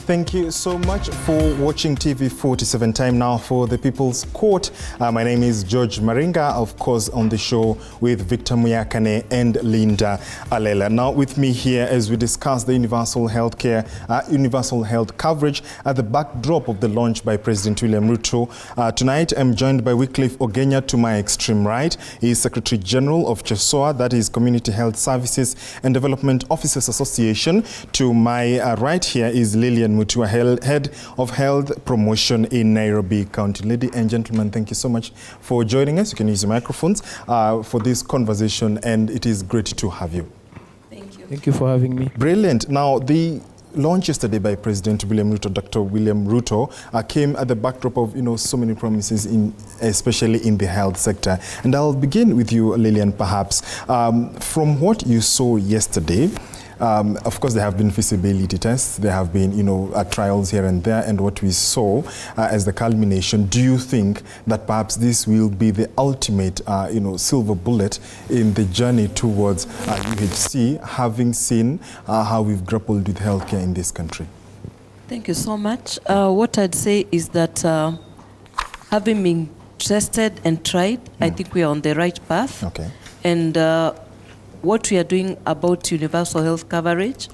Thank you so much for watching TV 47. Time now for the People's Court. My name is George Maringa, of course, on the show with Victor Muyakane and Linda Alela. Now with me here as we discuss the universal health coverage at the backdrop of the launch by President William Ruto. Tonight I'm joined by Wycliffe Ogenya to my extreme right. He is Secretary General of CHESOA, that is Community Health Services and Development Officers Association. To my right here is Lillian Mutua, Head of Health Promotion in Nairobi County. Ladies and gentlemen, thank you so much for joining us. You can use the microphones for this conversation, and it is great to have you. Thank you. Thank you for having me. Brilliant. Now, the launch yesterday by President William Ruto, Dr. William Ruto, came at the backdrop of so many promises, especially in the health sector. And I'll begin with you, Lillian, perhaps. From what you saw yesterday, of course, there have been feasibility tests, there have been, trials here and there, and what we saw as the culmination. Do you think that perhaps this will be the ultimate, silver bullet in the journey towards UHC, having seen how we've grappled with healthcare in this country? Thank you so much. What I'd say is that having been tested and tried, I think we are on the right path. Okay. And what we are doing about universal health coverage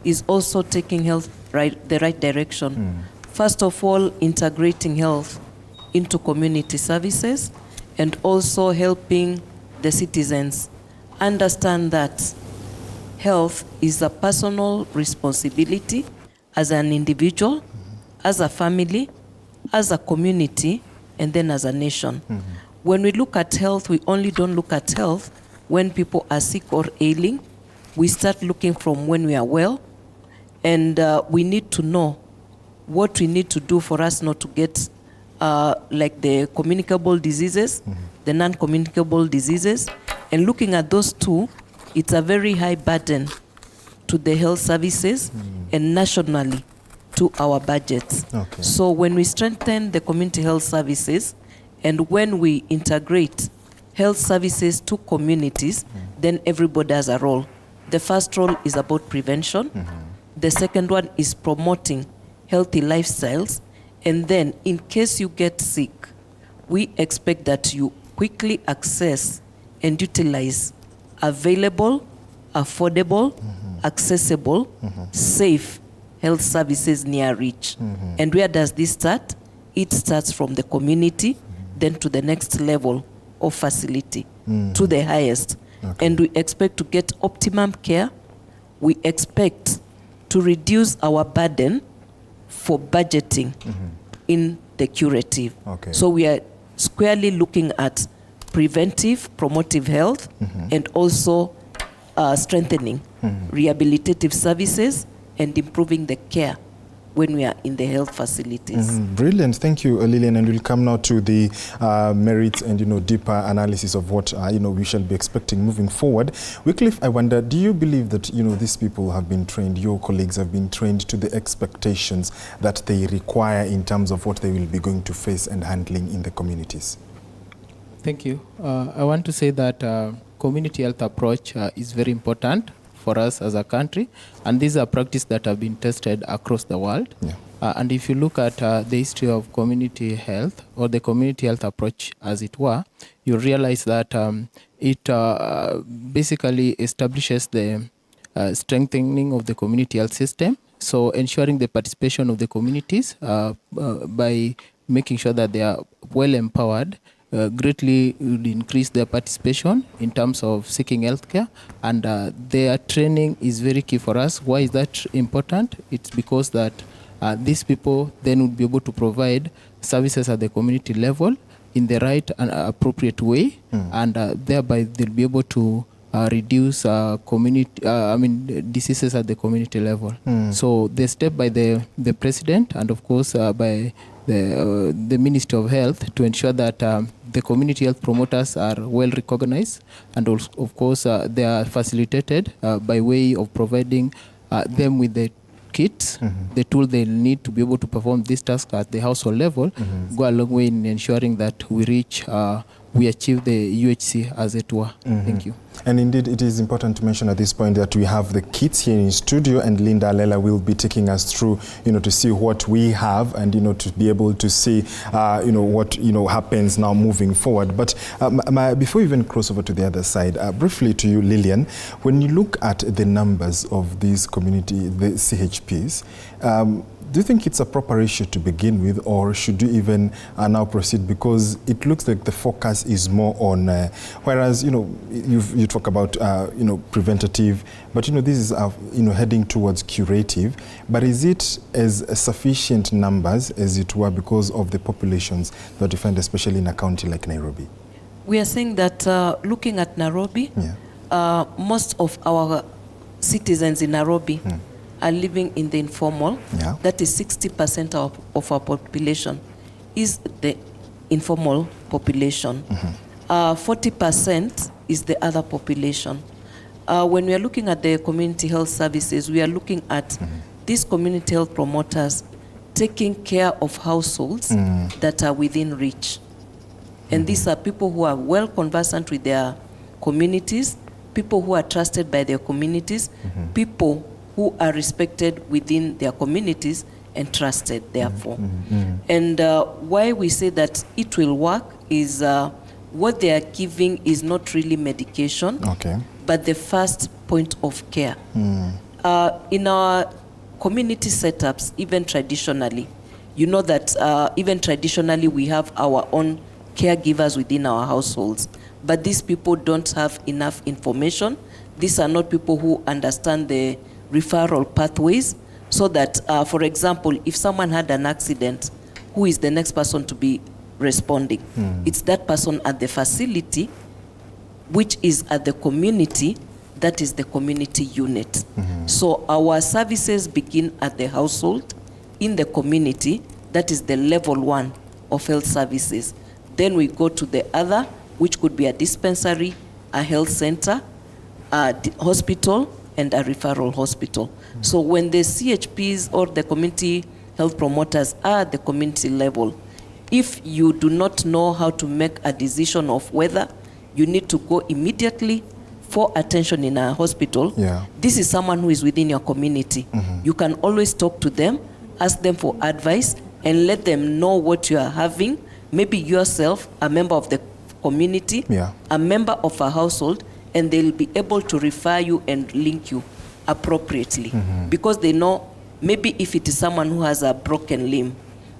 is also taking health the right direction. First of all, integrating health into community services and also helping the citizens understand that health is a personal responsibility as an individual, as a family, as a community, and then as a nation. When we look at health, we only don't look at health when people are sick or ailing. We start looking from when we are well, and we need to know what we need to do for us not to get like the communicable diseases, the non-communicable diseases. And looking at those two, it's a very high burden to the health services and nationally to our budgets. Okay. So when we strengthen the community health services and when we integrate health services to communities, then everybody has a role. The first role is about prevention. The second one is promoting healthy lifestyles. And then in case you get sick, we expect that you quickly access and utilize available, affordable, accessible, safe health services near reach. And where does this start? It starts from the community, then to the next level of facility, to the highest. Okay. And we expect to get optimum care. We expect to reduce our burden for budgeting in the curative. Okay. So we are squarely looking at preventive, promotive health, and also strengthening rehabilitative services and improving the care when we are in the health facilities. Brilliant. Thank you, Lillian. And we'll come now to the merits and, deeper analysis of what, we shall be expecting moving forward. Wycliffe, I wonder, do you believe that, these people have been trained, your colleagues have been trained to the expectations that they require in terms of what they will be going to face and handling in the communities? Thank you. I want to say that community health approach is very important for us as a country, and these are practices that have been tested across the world. Yeah. And if you look at the history of community health, or the community health approach as it were, you realize that it basically establishes the strengthening of the community health system, so ensuring the participation of the communities by making sure that they are well empowered, greatly would increase their participation in terms of seeking healthcare, and their training is very key for us. Why is that important? It's because that these people then would be able to provide services at the community level in the right and appropriate way, and thereby they'll be able to reduce diseases at the community level. So the step by the president and of course by the Ministry of Health to ensure that the community health promoters are well recognized, and also, of course they are facilitated by way of providing them with the kits, the tool they need to be able to perform this task at the household level, go a long way in ensuring that we reach we achieve the UHC as it were. Thank you. And indeed, it is important to mention at this point that we have the kits here in studio, and Linda Alela will be taking us through, to see what we have and, to be able to see, what, happens now moving forward. But before we even cross over to the other side, briefly to you, Lillian, when you look at the numbers of these community, the CHPs, do you think it's a proper ratio to begin with, or should you even now proceed? Because it looks like the focus is more on, whereas, you talk about, preventative, but, this is, heading towards curative. But is it as sufficient numbers, as it were, because of the populations that you find, especially in a county like Nairobi? We are saying that looking at Nairobi, most of our citizens in Nairobi are living in the informal. Yeah. That is 60% of our population is the informal population. 40% is the other population. When we are looking at the community health services, we are looking at these community health promoters taking care of households that are within reach. And these are people who are well conversant with their communities, people who are trusted by their communities, people who are respected within their communities and trusted, therefore. And why we say that it will work is what they are giving is not really medication, but the first point of care. In our community setups, even traditionally, you know that even traditionally we have our own caregivers within our households, but these people don't have enough information. These are not people who understand the referral pathways, so that, for example, if someone had an accident, who is the next person to be responding? It's that person at the facility, which is at the community, that is the community unit. So our services begin at the household, in the community, that is the level 1 of health services. Then we go to the other, which could be a dispensary, a health center, a hospital, and a referral hospital. So when the CHPs or the community health promoters are at the community level, if you do not know how to make a decision of whether you need to go immediately for attention in a hospital, this is someone who is within your community. You can always talk to them, ask them for advice, and let them know what you are having. Maybe yourself, a member of the community, a member of a household, and they'll be able to refer you and link you appropriately. Because they know, maybe if it is someone who has a broken limb,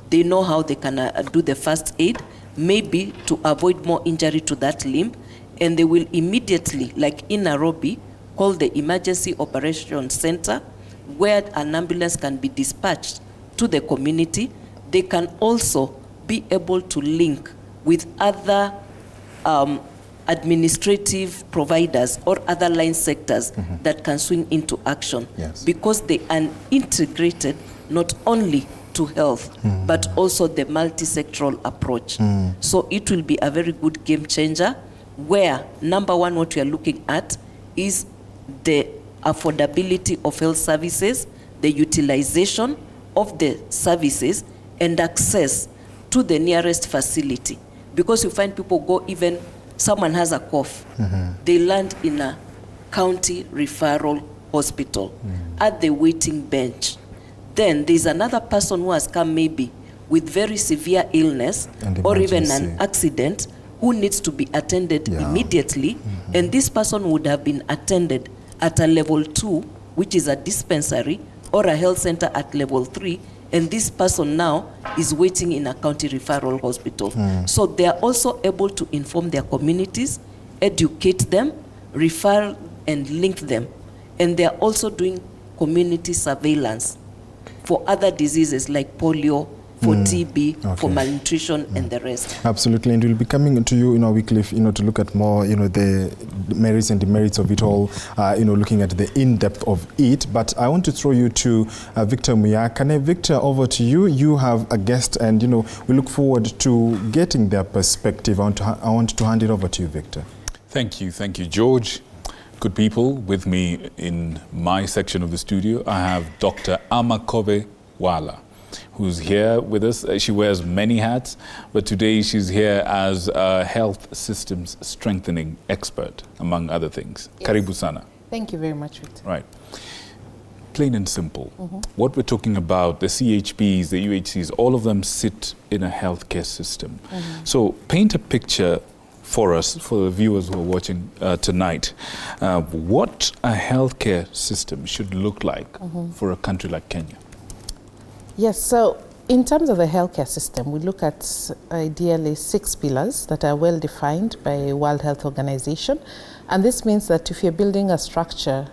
they know how they can do the first aid, maybe to avoid more injury to that limb, and they will immediately, like in Nairobi, call the Emergency Operations Center, where an ambulance can be dispatched to the community. They can also be able to link with other administrative providers or other line sectors that can swing into action, because they are integrated not only to health, but also the multi-sectoral approach. So it will be a very good game changer, where number one, what we are looking at is the affordability of health services, the utilization of the services, and access to the nearest facility. Because you find people go, even someone has a cough, they land in a county referral hospital at the waiting bench. Then there's another person who has come maybe with very severe illness or even an accident, who needs to be attended immediately, and this person would have been attended at a level 2, which is a dispensary, or a health center at level 3, and this person now is waiting in a county referral hospital. So they are also able to inform their communities, educate them, refer and link them. And they are also doing community surveillance for other diseases like polio, for TB, for malnutrition, and the rest. Absolutely, and we'll be coming to you, Wycliffe, to look at more, the merits and demerits of it all, looking at the in-depth of it. But I want to throw you to Victor Muyakane. Victor, over to you. You have a guest, and, we look forward to getting their perspective. I want to hand it over to you, Victor. Thank you, George. Good people, with me in my section of the studio, I have Dr. Amakove Wala. who's here with us. She wears many hats, but today she's here as a health systems strengthening expert, among other things. Yes. Karibu sana. Thank you very much, Victor. Right. Plain and simple. What we're talking about, the CHPs, the UHCs, all of them sit in a healthcare system. So paint a picture for us, for the viewers who are watching tonight, what a healthcare system should look like for a country like Kenya. Yes, so in terms of the healthcare system, we look at ideally 6 pillars that are well defined by World Health Organization. And this means that if you're building a structure,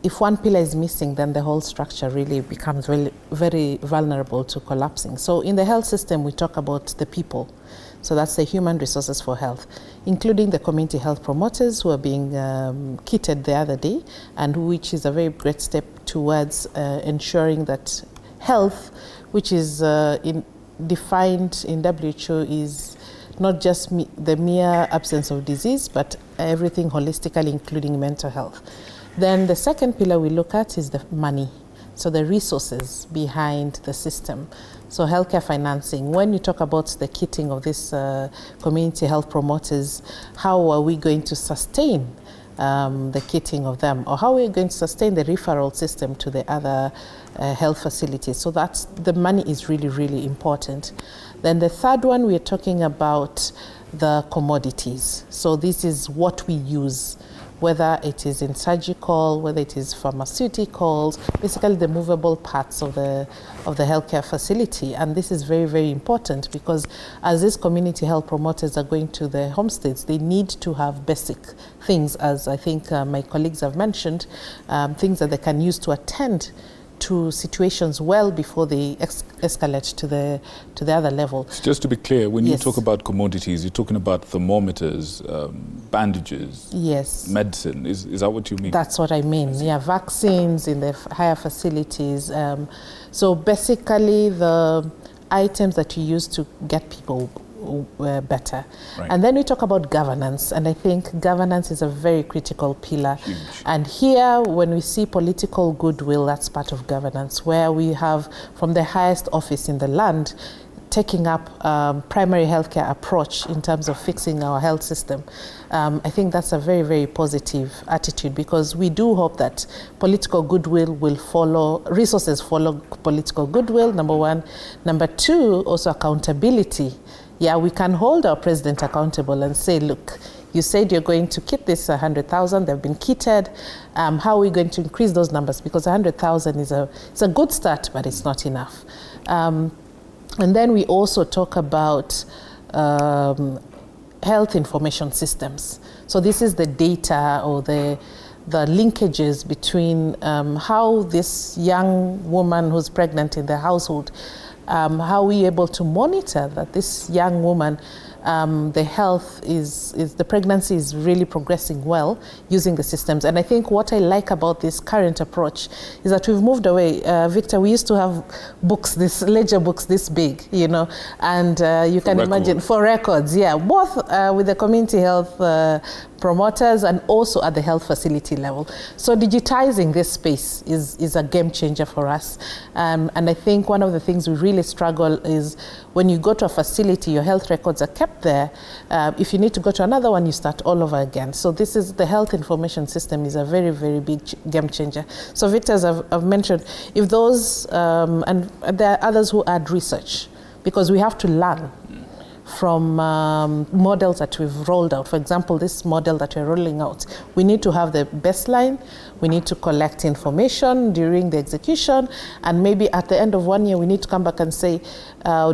if one pillar is missing, then the whole structure really becomes very vulnerable to collapsing. So in the health system, we talk about the people. So that's the human resources for health, including the community health promoters who are being kitted the other day, and which is a very great step towards ensuring that health, which is defined in WHO, is not just the mere absence of disease, but everything holistically, including mental health. Then the second pillar we look at is the money, so the resources behind the system. So healthcare financing, when you talk about the kitting of these community health promoters, how are we going to sustain the kitting of them, or how are we going to sustain the referral system to the other health facilities? So that's, the money is really, really important. Then the third one, we're talking about the commodities. So this is what we use, whether it is in surgical, whether it is pharmaceuticals, basically the movable parts of the healthcare facility. And this is very, very important because as these community health promoters are going to the homesteads, they need to have basic things, as I think my colleagues have mentioned, things that they can use to attend to situations well before they escalate to the other level. So just to be clear, when you talk about commodities, you're talking about thermometers, bandages, medicine. Is that what you mean? That's what I mean. Yeah, vaccines in the higher facilities. So basically the items that you use to get people better. Right. And then we talk about governance, and I think governance is a very critical pillar. Huge. And here, when we see political goodwill, that's part of governance, where we have from the highest office in the land taking up primary healthcare approach in terms of fixing our health system. I think that's a very, very positive attitude, because we do hope that political goodwill will follow, resources follow political goodwill, number one. Number two, also accountability. Yeah, we can hold our president accountable and say, look, you said you're going to kit this 100,000, they've been kitted. How are we going to increase those numbers? Because 100,000 is a good start, but it's not enough. And then we also talk about health information systems. So this is the data or the linkages between how this young woman who's pregnant in the household, how are we able to monitor that this young woman, the health the pregnancy is really progressing well using the systems. And I think what I like about this current approach is that we've moved away. Victor, we used to have books, ledger books this big, you know, and you can imagine, for records, yeah, both with the community health promoters and also at the health facility level. So digitizing this space is a game changer for us. And I think one of the things we really struggle is when you go to a facility, your health records are kept there. If you need to go to another one, you start all over again. So this is, the health information system is a very, very big game changer. So Victor, as I've mentioned, if those, and there are others who add research, because we have to learn from models that we've rolled out. For example, this model that we're rolling out, we need to have the baseline, we need to collect information during the execution, and maybe at the end of 1 year, we need to come back and say,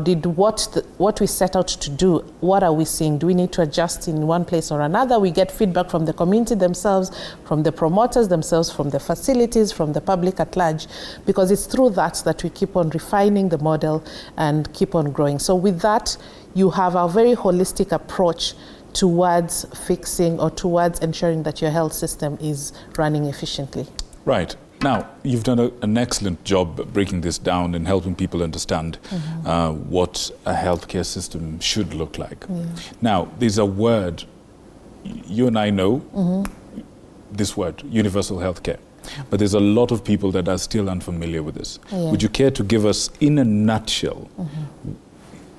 did what we set out to do, what are we seeing? Do we need to adjust in one place or another? We get feedback from the community themselves, from the promoters themselves, from the facilities, from the public at large, because it's through that we keep on refining the model and keep on growing. So with that, you have a very holistic approach towards fixing or towards ensuring that your health system is running efficiently. Right. Now, you've done an excellent job breaking this down and helping people understand what a healthcare system should look like. Yeah. Now, there's a word, you and I know this word, universal healthcare. but there's a lot of people that are still unfamiliar with this. Yeah. Would you care to give us, in a nutshell,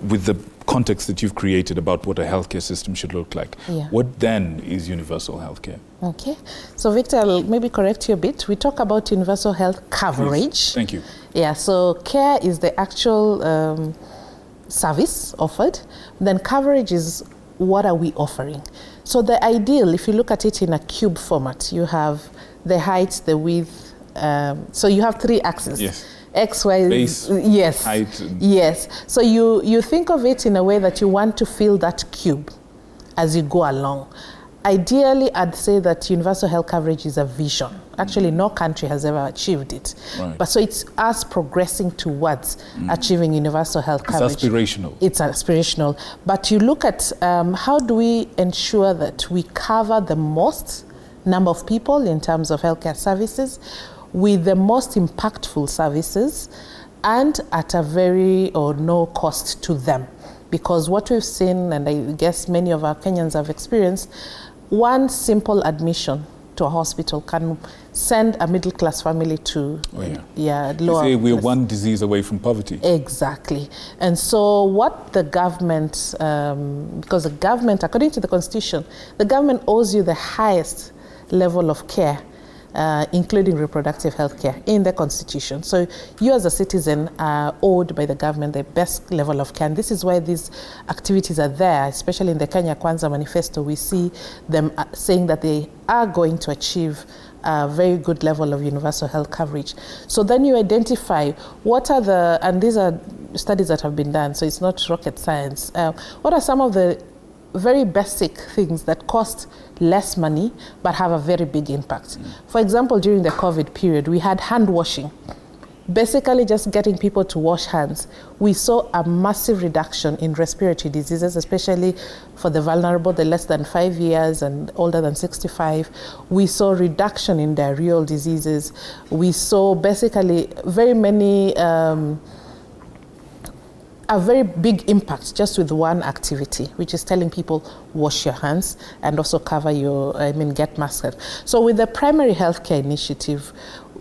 with the context that you've created about what a healthcare system should look like, what then is universal healthcare? Okay. So Victor, I'll maybe correct you a bit. We talk about universal health coverage. Please. Thank you. Yeah, so care is the actual service offered. Then coverage is what are we offering. So the ideal, if you look at it in a cube format, you have the height, the width. So you have 3 axes. Yes. X, Y, base, yes, height. Yes. So you think of it in a way that you want to fill that cube as you go along. Ideally, I'd say that universal health coverage is a vision. Actually, no country has ever achieved it. Right. But so it's us progressing towards achieving universal health coverage. It's aspirational. It's aspirational. But you look at how do we ensure that we cover the most number of people in terms of healthcare services with the most impactful services and at a very or no cost to them. Because what we've seen, and I guess many of our Kenyans have experienced, one simple admission to a hospital can send a middle-class family to lower. You say we're one disease away from poverty. Exactly. And so what the government, because the government, according to the Constitution, the government owes you the highest level of care, including reproductive health care in the Constitution. So you as a citizen are owed by the government the best level of care. And this is why these activities are there, especially in the Kenya Kwanza Manifesto. We see them saying that they are going to achieve a very good level of universal health coverage. So then you identify what are the, and these are studies that have been done, so it's not rocket science. What are some of the very basic things that cost less money but have a very big impact? For example, during the COVID period, we had hand washing. Basically just getting people to wash hands. We saw a massive reduction in respiratory diseases, especially for the vulnerable, the less than 5 years and older than 65. We saw reduction in diarrheal diseases. We saw basically very many a very big impact just with one activity, which is telling people wash your hands and also cover your, get masked. So with the primary healthcare initiative,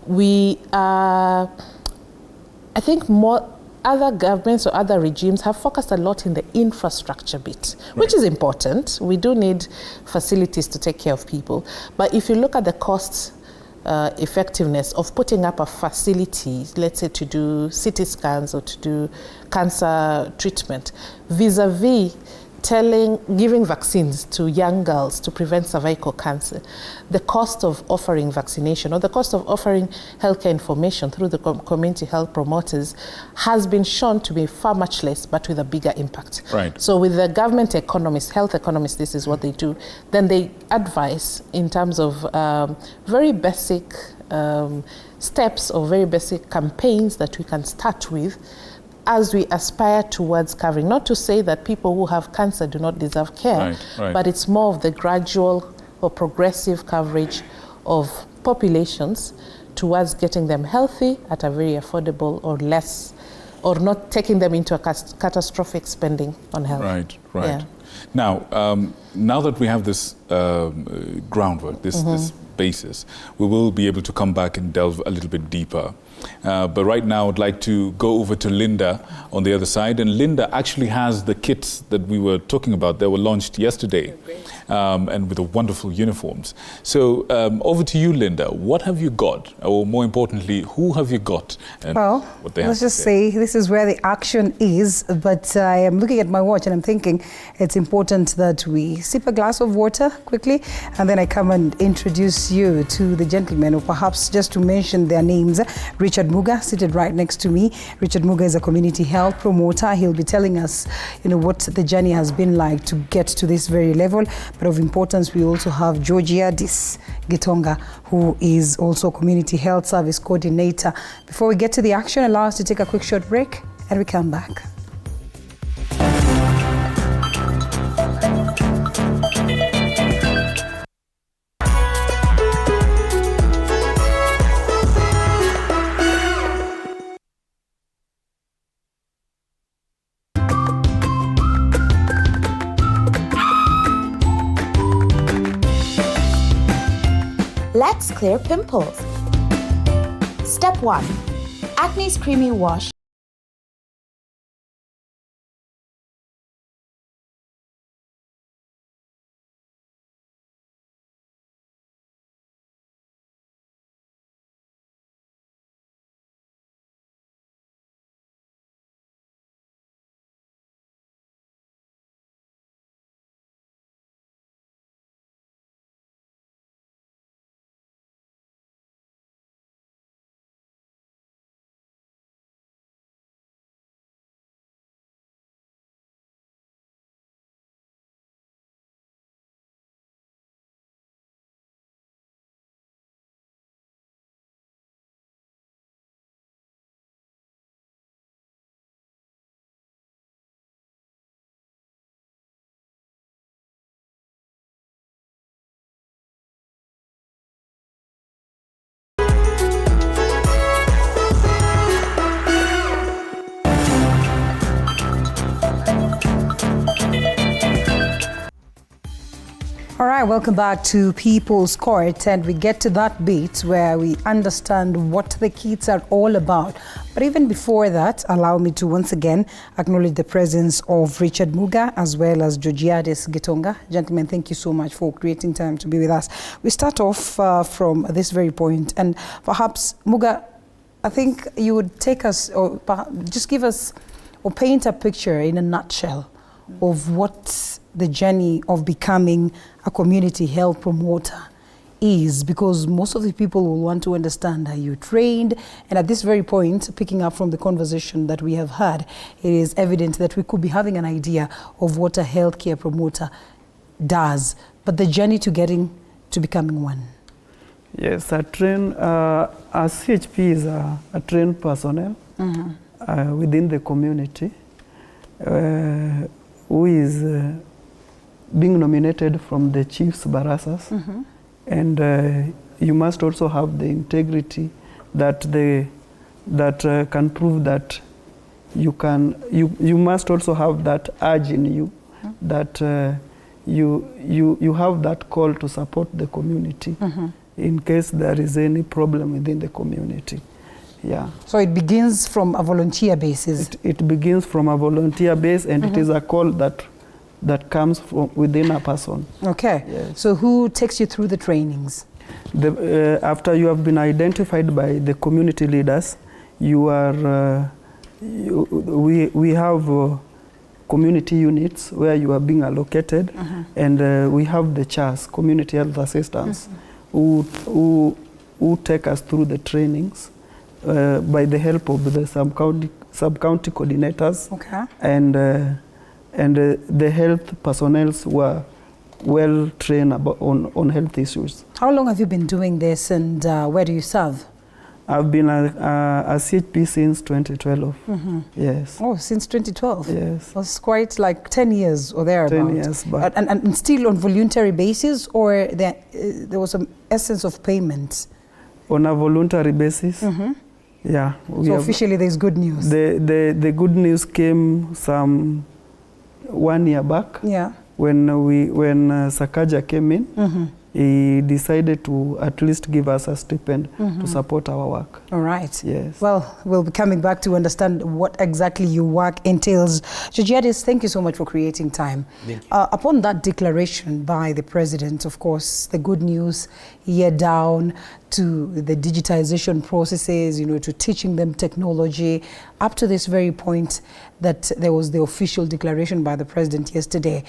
we I think more other governments or other regimes have focused a lot in the infrastructure bit, which is important. We do need facilities to take care of people. But if you look at the costs, effectiveness of putting up a facility, let's say to do CT scans or to do cancer treatment, vis-a-vis giving vaccines to young girls to prevent cervical cancer, the cost of offering vaccination or the cost of offering healthcare information through the community health promoters has been shown to be far much less, but with a bigger impact. Right. So with the government economists, health economists, this is what they do. Then they advise in terms of very basic steps or very basic campaigns that we can start with as we aspire towards covering. Not to say that people who have cancer do not deserve care, right. But it's more of the gradual or progressive coverage of populations towards getting them healthy at a very affordable or less, or not taking them into a catastrophic spending on health. Right. Yeah. Now, now that we have this groundwork, this basis, we will be able to come back and delve a little bit deeper. But right now, I'd like to go over to Linda on the other side. And Linda actually has the kits that we were talking about. They were launched yesterday, and with the wonderful uniforms. So over to you, Linda. What have you got? Or more importantly, who have you got? And well, what they let's just say this is where the action is. But I am looking at my watch and I'm thinking it's important that we sip a glass of water quickly. And then I come and introduce you to the gentlemen, or perhaps just to mention their names. Richard Muga, seated right next to me. Richard Muga is a community health promoter. He'll be telling us, what the journey has been like to get to this very level. But of importance, we also have Georgia Gitonga, who is also community health service coordinator. Before we get to the action, allow us to take a quick short break, and we come back. Let's clear pimples. Step 1. Acne's Creamy Wash. All right, welcome back to People's Court, and we get to that bit where we understand what the kits are all about. But even before that, allow me to once again acknowledge the presence of Richard Muga as well as Georgiades Gitonga. Gentlemen, thank you so much for creating time to be with us. We start off from this very point, and perhaps, Muga, I think you would take us, or just give us, or paint a picture in a nutshell of what the journey of becoming a community health promoter is, because most of the people will want to understand, are you trained? And at this very point, picking up from the conversation that we have had, it is evident that we could be having an idea of what a healthcare promoter does, but the journey to getting to becoming one. Yes, a CHP is a trained personnel within the community who is being nominated from the chief's barasas, and you must also have the integrity that can prove that you can. You must also have that urge in you that you have that call to support the community in case there is any problem within the community. Yeah. So it begins from a volunteer basis. It begins from a volunteer base, and it is a call that comes from within a person. Okay. Yes. So who takes you through the trainings? After you have been identified by the community leaders, you are. We have community units where you are being allocated, and we have the CHAS, community health assistants, who take us through the trainings by the help of the sub-county coordinators, and the health personnel were well trained on health issues. How long have you been doing this, and where do you serve? I've been a CHP since 2012. Yes. Oh, since 2012? Yes. That's quite like 10 years or thereabouts. 10 years back. And still on voluntary basis, or there was some essence of payment? On a voluntary basis. Yeah. So officially there's good news. The good news came some 1 year back. Yeah. When Sakaja came in, he decided to at least give us a stipend to support our work. All right. Yes. Well, we'll be coming back to understand what exactly your work entails. Georgiades, thank you so much for creating time. Upon that declaration by the president, of course, the good news here down to the digitization processes, to teaching them technology, up to this very point that there was the official declaration by the president yesterday.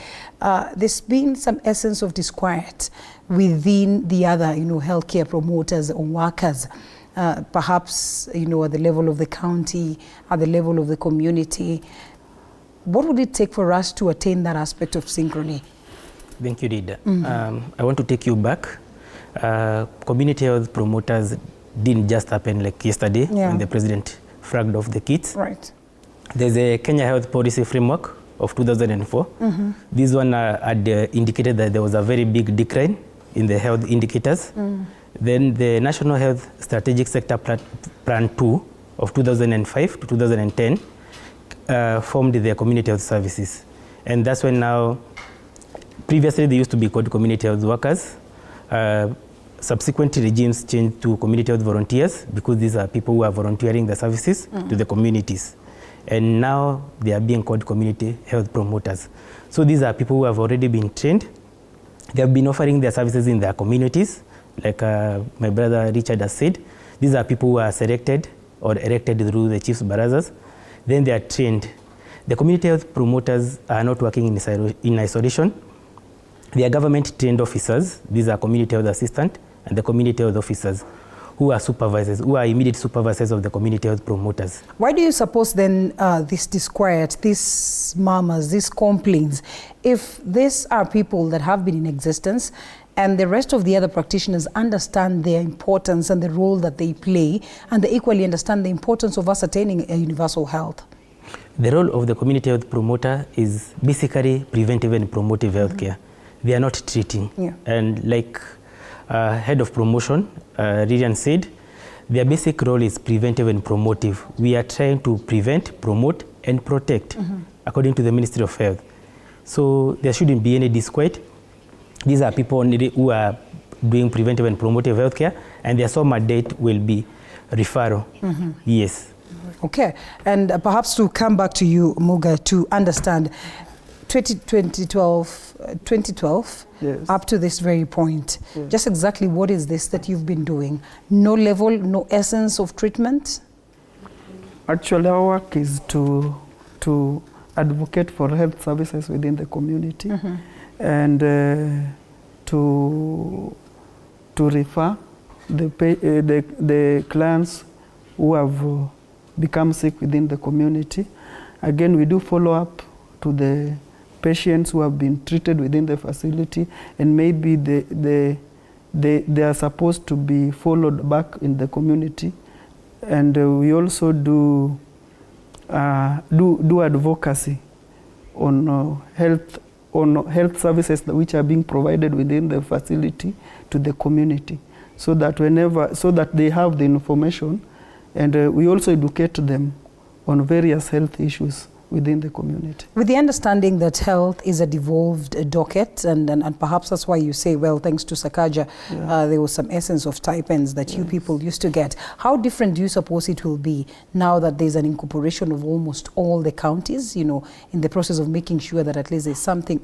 There's been some essence of disquiet within the other, healthcare promoters or workers, perhaps, at the level of the county, at the level of the community. What would it take for us to attain that aspect of synchrony? Thank you, Dida. I want to take you back. Community health promoters didn't just happen like yesterday when the president flagged off the kits. Right. There's a Kenya Health Policy Framework of 2004. This one had indicated that there was a very big decline in the health indicators. Then the National Health Strategic Sector Plan 2 of 2005 to 2010 formed the community health services. And that's when now, previously they used to be called community health workers. subsequent regimes changed to community health volunteers because these are people who are volunteering the services to the communities. And now they are being called community health promoters. So these are people who have already been trained. They have been offering their services in their communities. Like my brother Richard has said, these are people who are selected or elected through the chief's barazas. Then they are trained. The community health promoters are not working in isolation. They are government-trained officers. These are community health assistants and the community health officers who are supervisors, who are immediate supervisors of the community health promoters. Why do you suppose then this disquiet, these murmurs, these complaints, if these are people that have been in existence and the rest of the other practitioners understand their importance and the role that they play, and they equally understand the importance of us attaining a universal health? The role of the community health promoter is basically preventive and promotive healthcare. They are not treating. And like head of promotion, Ririan said, their basic role is preventive and promotive. We are trying to prevent, promote, and protect, according to the Ministry of Health. So there shouldn't be any disquiet. These are people who are doing preventive and promotive healthcare, and their sole mandate will be referral. Yes. Okay, and perhaps to come back to you, Muga, to understand 2012 Yes. up to this very point, just exactly what is this that you've been doing? No level, no essence of treatment? Actually, our work is to advocate for health services within the community and to refer the clients who have become sick within the community. Again, we do follow up to the patients who have been treated within the facility, and maybe they are supposed to be followed back in the community. And we also do advocacy on health services which are being provided within the facility to the community, so that they have the information, and we also educate them on various health issues within the community. With the understanding that health is a devolved docket, and perhaps that's why you say, well, thanks to Sakaja, there was some essence of stipends that you people used to get. How different do you suppose it will be now that there's an incorporation of almost all the counties, you know, in the process of making sure that at least there's something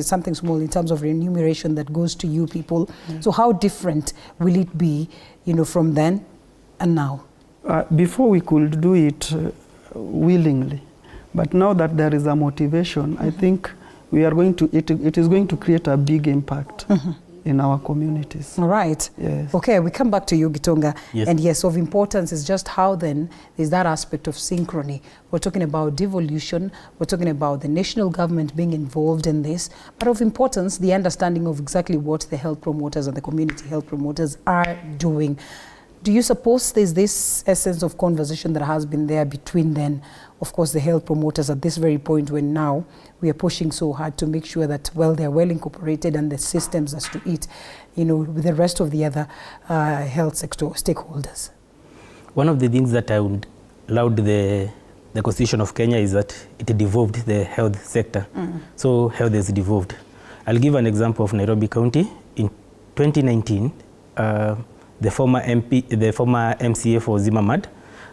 something small in terms of remuneration that goes to you people? So how different will it be, you know, from then and now? Before we could do it willingly. But now that there is a motivation, I think we are going to, it is going to create a big impact in our communities. All right. Yes. Okay, we come back to you, Gitonga. Yes. And yes, of importance is just how then is that aspect of synchrony. We're talking about devolution, we're talking about the national government being involved in this, but of importance, the understanding of exactly what the health promoters and the community health promoters are doing. Do you suppose there's this essence of conversation that has been there between then, of course, the health promoters at this very point when now we are pushing so hard to make sure that, well, they're well incorporated and the systems as to it, you know, with the rest of the other health sector stakeholders? One of the things that I would laud the Constitution of Kenya is that it devolved the health sector. So health is devolved. I'll give an example of Nairobi County. In 2019, the former MCA for Zimmerman,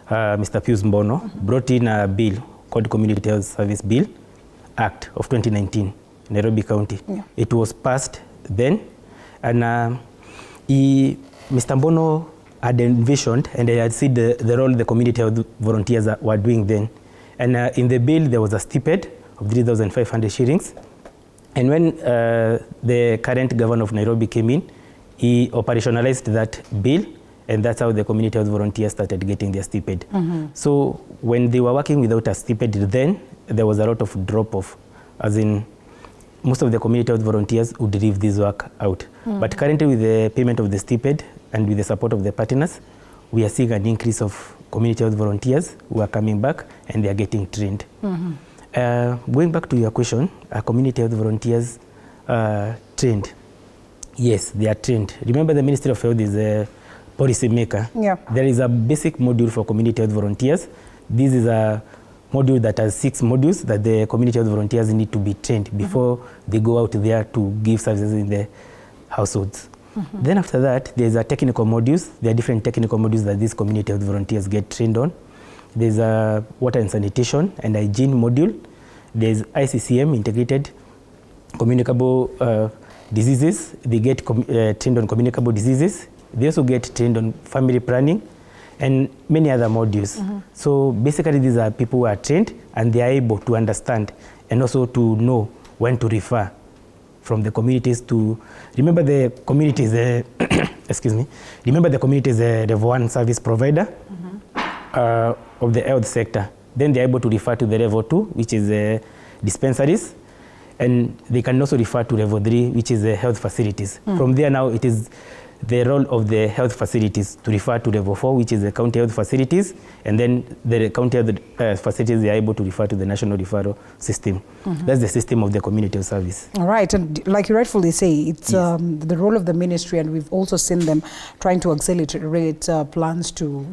Mr. Pius Mbono, brought in a bill called Community Health Service Bill Act of 2019 in Nairobi County. It was passed then, and Mr. Mbono had envisioned and had seen the role the community health volunteers were doing then. And in the bill, there was a stipend of 3,500 shillings. And when the current governor of Nairobi came in, he operationalized that bill, and that's how the community health volunteers started getting their stipend. So when they were working without a stipend, then there was a lot of drop-off, as in most of the community health volunteers would leave this work out. But currently, with the payment of the stipend and with the support of the partners, we are seeing an increase of community health volunteers who are coming back and they are getting trained. Going back to your question, are community health volunteers trained? Yes, they are trained. Remember, the Ministry of Health is a policy maker. There is a basic module for community health volunteers. This is a module that has 6 modules that the community health volunteers need to be trained before they go out there to give services in the households. Then after that, there's a technical modules. There are different technical modules that these community health volunteers get trained on. There's a water and sanitation and hygiene module. There's ICCM, integrated communicable diseases. They get trained on communicable diseases. They also get trained on family planning and many other modules. So basically these are people who are trained and they are able to understand and also to know when to refer from the communities to, remember the community is a, excuse me, remember the community is a level 1 service provider of the health sector. Then they are able to refer to the level 2, which is dispensaries, and they can also refer to level 3, which is health facilities. From there now, it is the role of the health facilities to refer to level 4, which is the county health facilities, and then the county health facilities, they are able to refer to the national referral system. That's the system of the community health service. All right, and like you rightfully say, it's the role of the ministry, and we've also seen them trying to accelerate plans to,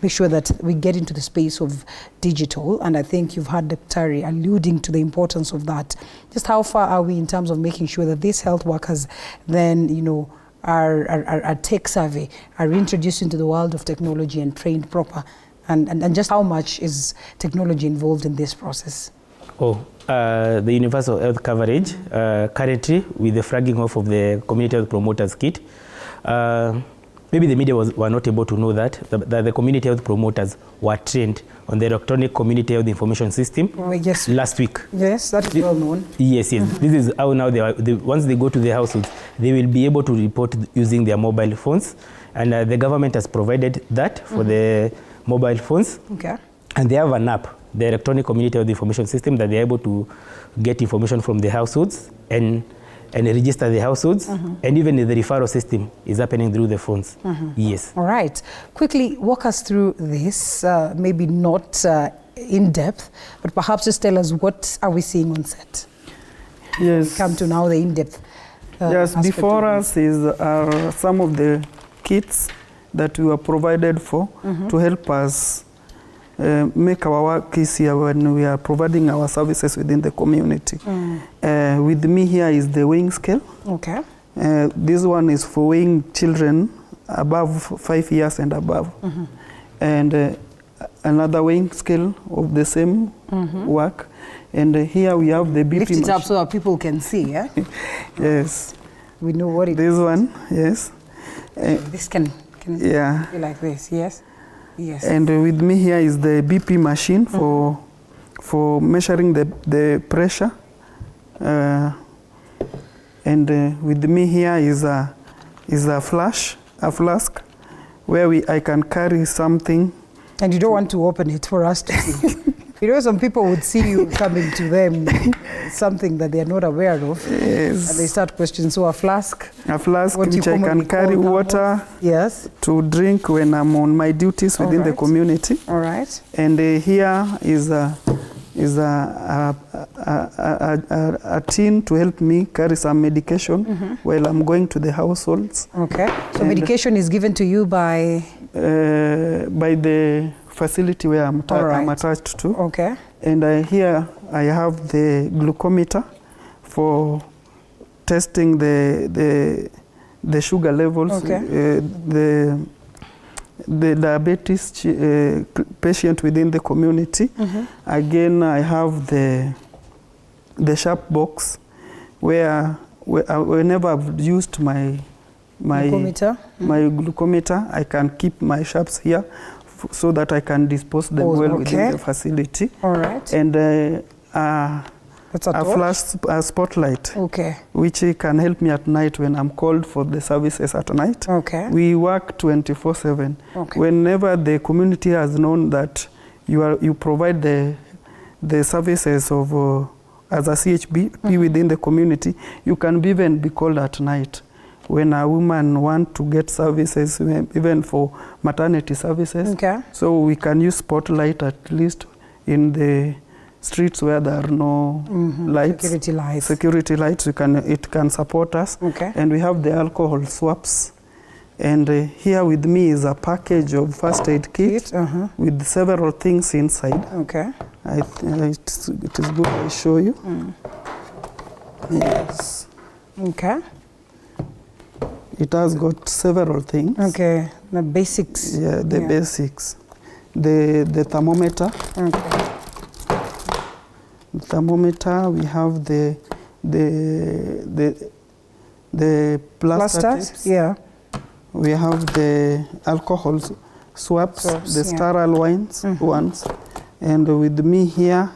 make sure that we get into the space of digital, and I think you've heard Dr. alluding to the importance of that. Just how far are we in terms of making sure that these health workers then, are tech savvy, are introduced into the world of technology and trained proper, and just how much is technology involved in this process? The universal health coverage, currently with the flagging off of the community health promoters kit, maybe the media were not able to know that the community health promoters were trained on the electronic community health information system last week. Yes, that is well known. Yes. This is how now once they go to the households, they will be able to report using their mobile phones, and the government has provided that for the mobile phones. Okay. And they have an app, the electronic community health information system, that they're able to get information from the households and register the households, and even the referral system is happening through the phones. Yes. All right. Quickly walk us through this, maybe not in depth, but perhaps just tell us what are we seeing on set? Yes. We come to now the in-depth. Yes, before us are some of the kits that we were provided for to help us make our work easier when we are providing our services within the community. With me here is the weighing scale. Okay. This one is for weighing children above 5 years and above. And another weighing scale of the same work. And here we have the BP Lift it up machine. so that people can see, yeah? Yes. We know what it This is. one, yes. This can be like this, yes? Yes. And with me here is the BP machine for measuring the pressure. And with me here is a flask where I can carry something. And you don't want to open it for us to see. Some people would see you coming to them something that they are not aware of. Yes. And they start questioning. So a flask which I can carry water to drink when I'm on my duties within the community. All right. And here is a tin to help me carry some medication while I'm going to the households. Okay. So medication is given to you by the facility where I'm attached to. Okay. And here I have the glucometer for testing the sugar levels. Okay. The diabetes patient within the community. Again, I have the sharp box where whenever I've used my glucometer, I can keep my sharps here so that I can dispose them within the facility. All right. And that's a spotlight, which can help me at night when I'm called for the services at night. Okay. We work 24/7. Okay. Whenever the community has known that you provide the services of as a CHP within the community, you can even be called at night. When a woman wants to get services, even for maternity services, so we can use spotlight at least in the streets where there are no lights, security lights. It can support us. Okay. And we have the alcohol swaps. And here with me is a package of first aid kit with several things inside. Okay. It is good I show you. Yes. Okay. It has got several things. Okay, the basics. Yeah, the basics. The thermometer. Okay. The thermometer. We have the plaster tips. Yeah. We have the alcohol swabs, the sterile ones, and with me here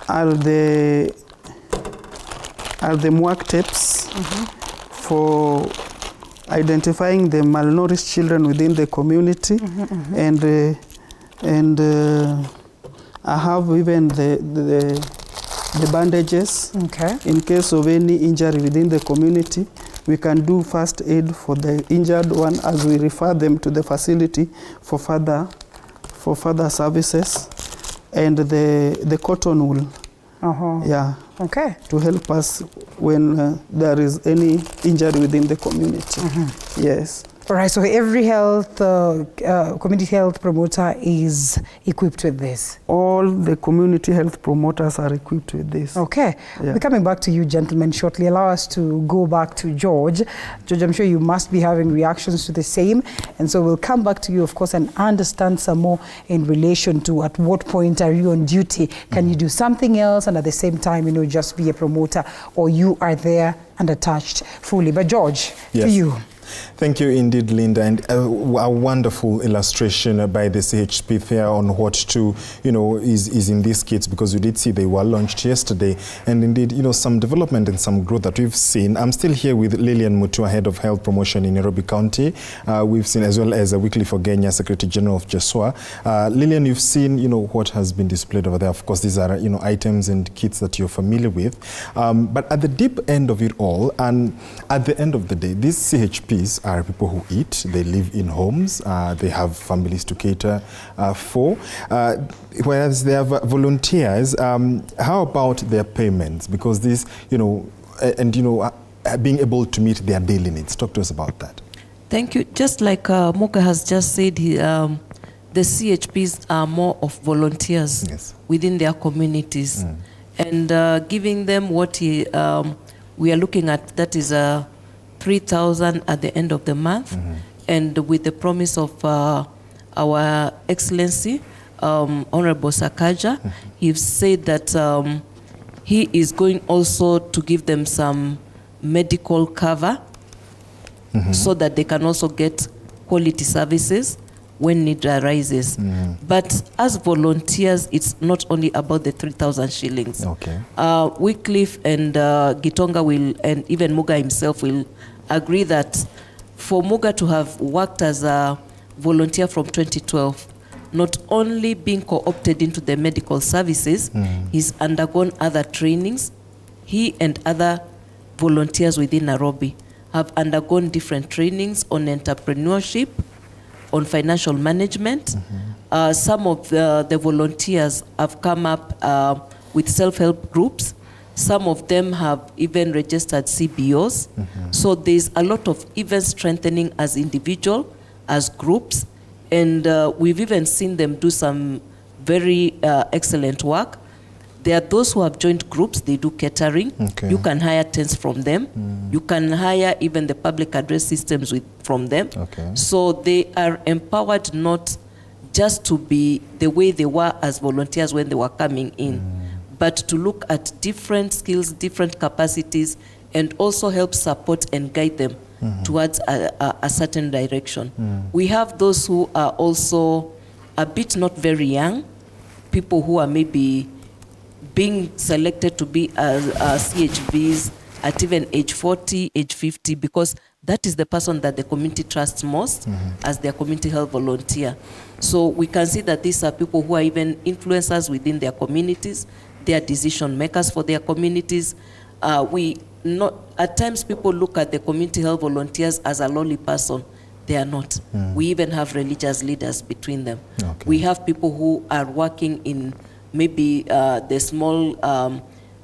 are the MWAC tapes for identifying the malnourished children within the community, and I have even the bandages. Okay. In case of any injury within the community, we can do first aid for the injured one as we refer them to the facility for further services, and the cotton wool. Yeah. Okay. To help us when there is any injury within the community. Yes. All right, so every health, community health promoter is equipped with this? All the community health promoters are equipped with this. Okay. Yeah. We're coming back to you, gentlemen, shortly. Allow us to go back to George. George, I'm sure you must be having reactions to the same. And so we'll come back to you, of course, and understand some more in relation to at what point are you on duty? Can you do something else and at the same time, you know, just be a promoter, or you are there and attached fully? But George, to you. Thank you indeed, Linda, and a wonderful illustration by the CHP there on what to, you know, is in these kits, because we did see they were launched yesterday, and indeed, you know, some development and some growth that we've seen. I'm still here with Lillian Mutua, Head of Health Promotion in Nairobi County. We've seen, as well as Weekly for Kenya, Secretary General of JESWA. Lillian, you've seen, you know, what has been displayed over there. Of course, these are, you know, items and kits that you're familiar with. But at the deep end of it all, and at the end of the day, these CHPs are people who eat, they live in homes, they have families to cater for, whereas they have volunteers. How about their payments? Because this, you know, and you know, being able to meet their daily needs. Talk to us about that. Thank you. Just like Moka has just said, the CHPs are more of volunteers within their communities, and giving them what we are looking at, that is 3,000 at the end of the month, and with the promise of our Excellency, Honorable Sakaja, he said that he is going also to give them some medical cover so that they can also get quality services when need arises. But as volunteers, it's not only about the 3,000 shillings. Okay. Wycliffe and Gitonga will, and even Muga himself will agree that for Muga to have worked as a volunteer from 2012, not only being co-opted into the medical services, he's undergone other trainings. He and other volunteers within Nairobi have undergone different trainings on entrepreneurship, on financial management. Some of the volunteers have come up with self-help groups. Some of them have even registered CBOs. So there's a lot of even strengthening as individual, as groups, and we've even seen them do some very excellent work. There are those who have joined groups, they do catering. You can hire tents from them. You can hire even the public address systems from them. So they are empowered not just to be the way they were as volunteers when they were coming in, but to look at different skills, different capacities, and also help support and guide them towards a certain direction. We have those who are also a bit not very young, people who are maybe being selected to be CHVs at even age 40, age 50, because that is the person that the community trusts most as their community health volunteer. So we can see that these are people who are even influencers within their communities. They are decision makers for their communities. At times people look at the community health volunteers as a lowly person. They are not. We even have religious leaders between them. We have people who are working in maybe the small,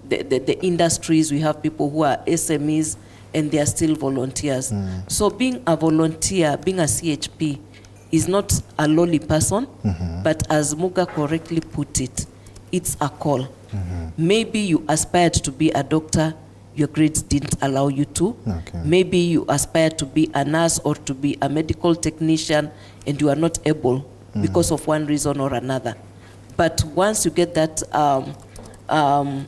the industries. We have people who are SMEs and they are still volunteers. So being a volunteer, being a CHP, is not a lowly person, but as Muga correctly put it, it's a call. Maybe you aspired to be a doctor, your grades didn't allow you to. Okay. Maybe you aspire to be a nurse or to be a medical technician and you are not able because of one reason or another. But once you get that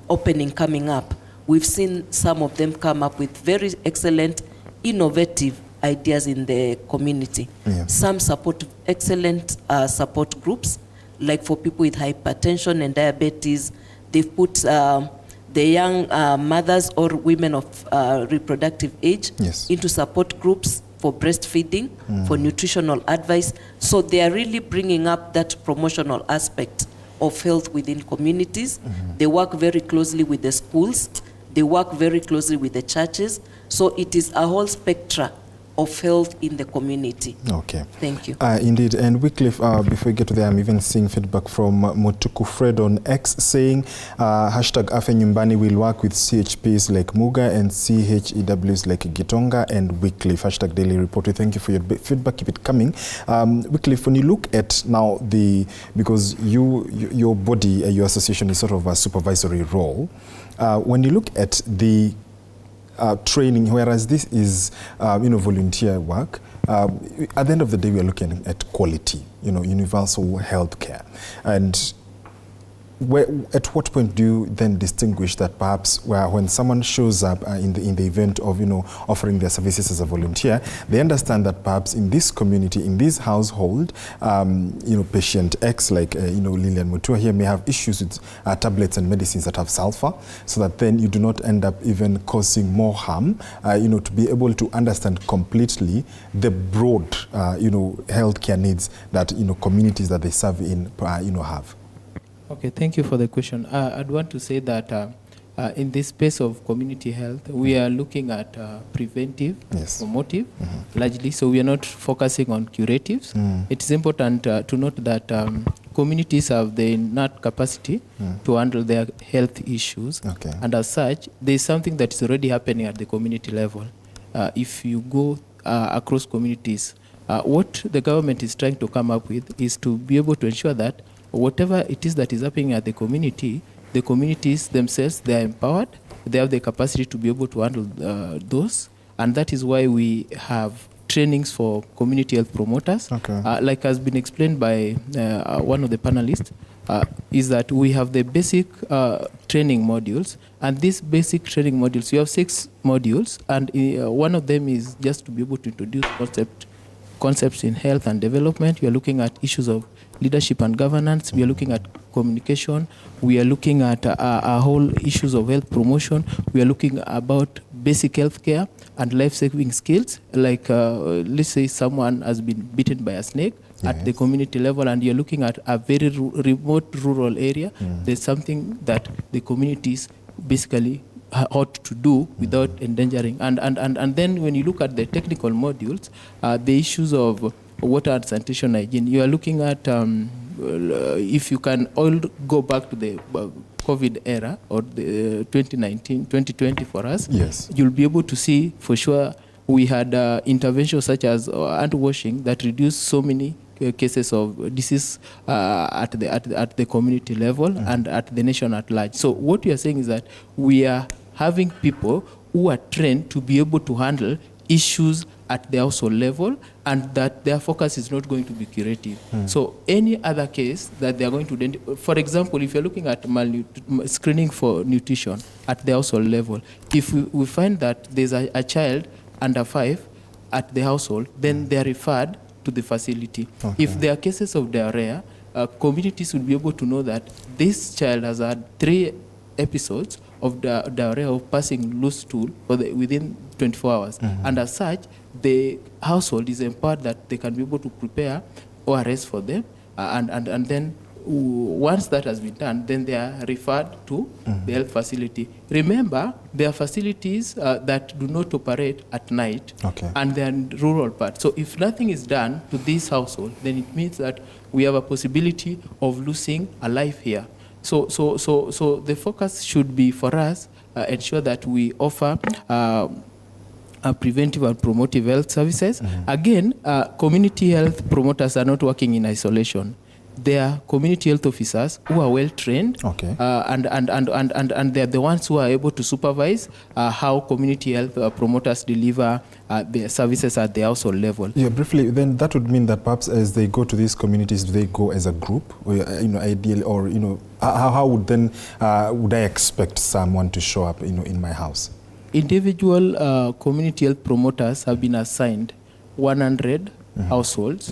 opening coming up, we've seen some of them come up with very excellent, innovative ideas in the community. Yeah. Some support excellent support groups, like for people with hypertension and diabetes. They've put the young mothers or women of reproductive age Yes. into support groups for breastfeeding, for nutritional advice. So they are really bringing up that promotional aspect of health within communities. They work very closely with the schools. They work very closely with the churches. So it is a whole spectrum of health in the community. Okay. Thank you. Indeed. And Wycliffe, before we get to there, I'm even seeing feedback from Motuku Fred on X saying, hashtag Afya Nyumbani will work with CHPs like Muga and CHEWs like Gitonga and Wycliffe. Hashtag Daily Report. We thank you for your feedback. Keep it coming. Wycliffe, when you look at now because your body, your association is sort of a supervisory role. When you look at the training, whereas this is, volunteer work. At the end of the day, we are looking at quality, universal health care. And at what point do you then distinguish that perhaps when someone shows up in the event of, offering their services as a volunteer, they understand that perhaps in this community, in this household, patient X, like, Lilian Mutua here, may have issues with tablets and medicines that have sulfur, so that then you do not end up even causing more harm, to be able to understand completely the broad, healthcare needs that, communities that they serve in, have. Okay, thank you for the question. I'd want to say that in this space of community health, we are looking at preventive, Yes. promotive, largely. So we are not focusing on curatives. It is important to note that communities have the innate capacity to handle their health issues. Okay. And as such, there is something that is already happening at the community level. If you go across communities, what the government is trying to come up with is to be able to ensure that whatever it is that is happening at the communities themselves, they are empowered, they have the capacity to be able to handle those, and that is why we have trainings for community health promoters. Okay. Like has been explained by one of the panelists, is that we have the basic training modules, and these basic training modules, we have 6 modules, and one of them is just to be able to introduce concepts in health and development. We are looking at issues of leadership and governance. We are looking at communication. We are looking at whole issues of health promotion. We are looking about basic health care and life-saving skills. Like, let's say someone has been bitten by a snake at the community level, and you're looking at a very remote rural area. There's something that the communities basically ought to do without endangering. And then when you look at the technical modules, the issues of water and sanitation hygiene, you are looking at, if you can all go back to the COVID era or the 2019, 2020 for us, Yes. you'll be able to see for sure we had interventions such as hand washing that reduced so many cases of disease at the community level and at the nation at large. So what we are saying is that we are having people who are trained to be able to handle issues at the household level, and that their focus is not going to be curative. So any other case that they are going to identify, for example, if you're looking at screening for nutrition at the household level, if we find that there's a child under 5 at the household, then they are referred to the facility. Okay. If there are cases of diarrhea, communities will be able to know that this child has had 3 episodes of diarrhea of passing loose stool within 24 hours. And as such, the household is empowered that they can be able to prepare ORS for them. And then once that has been done, then they are referred to the health facility. Remember, there are facilities that do not operate at night, Okay. and they are in rural parts. So if nothing is done to this household, then it means that we have a possibility of losing a life here. So the focus should be for us ensure that we offer preventive and promotive health services. Again, community health promoters are not working in isolation. they are community health officers who are well trained, and they're the ones who are able to supervise how community health promoters deliver their services at the household level. Yeah, briefly, then that would mean that perhaps as they go to these communities, do they go as a group, or, ideally, or how would then would I expect someone to show up, in my house? Individual community health promoters have been assigned 100 households,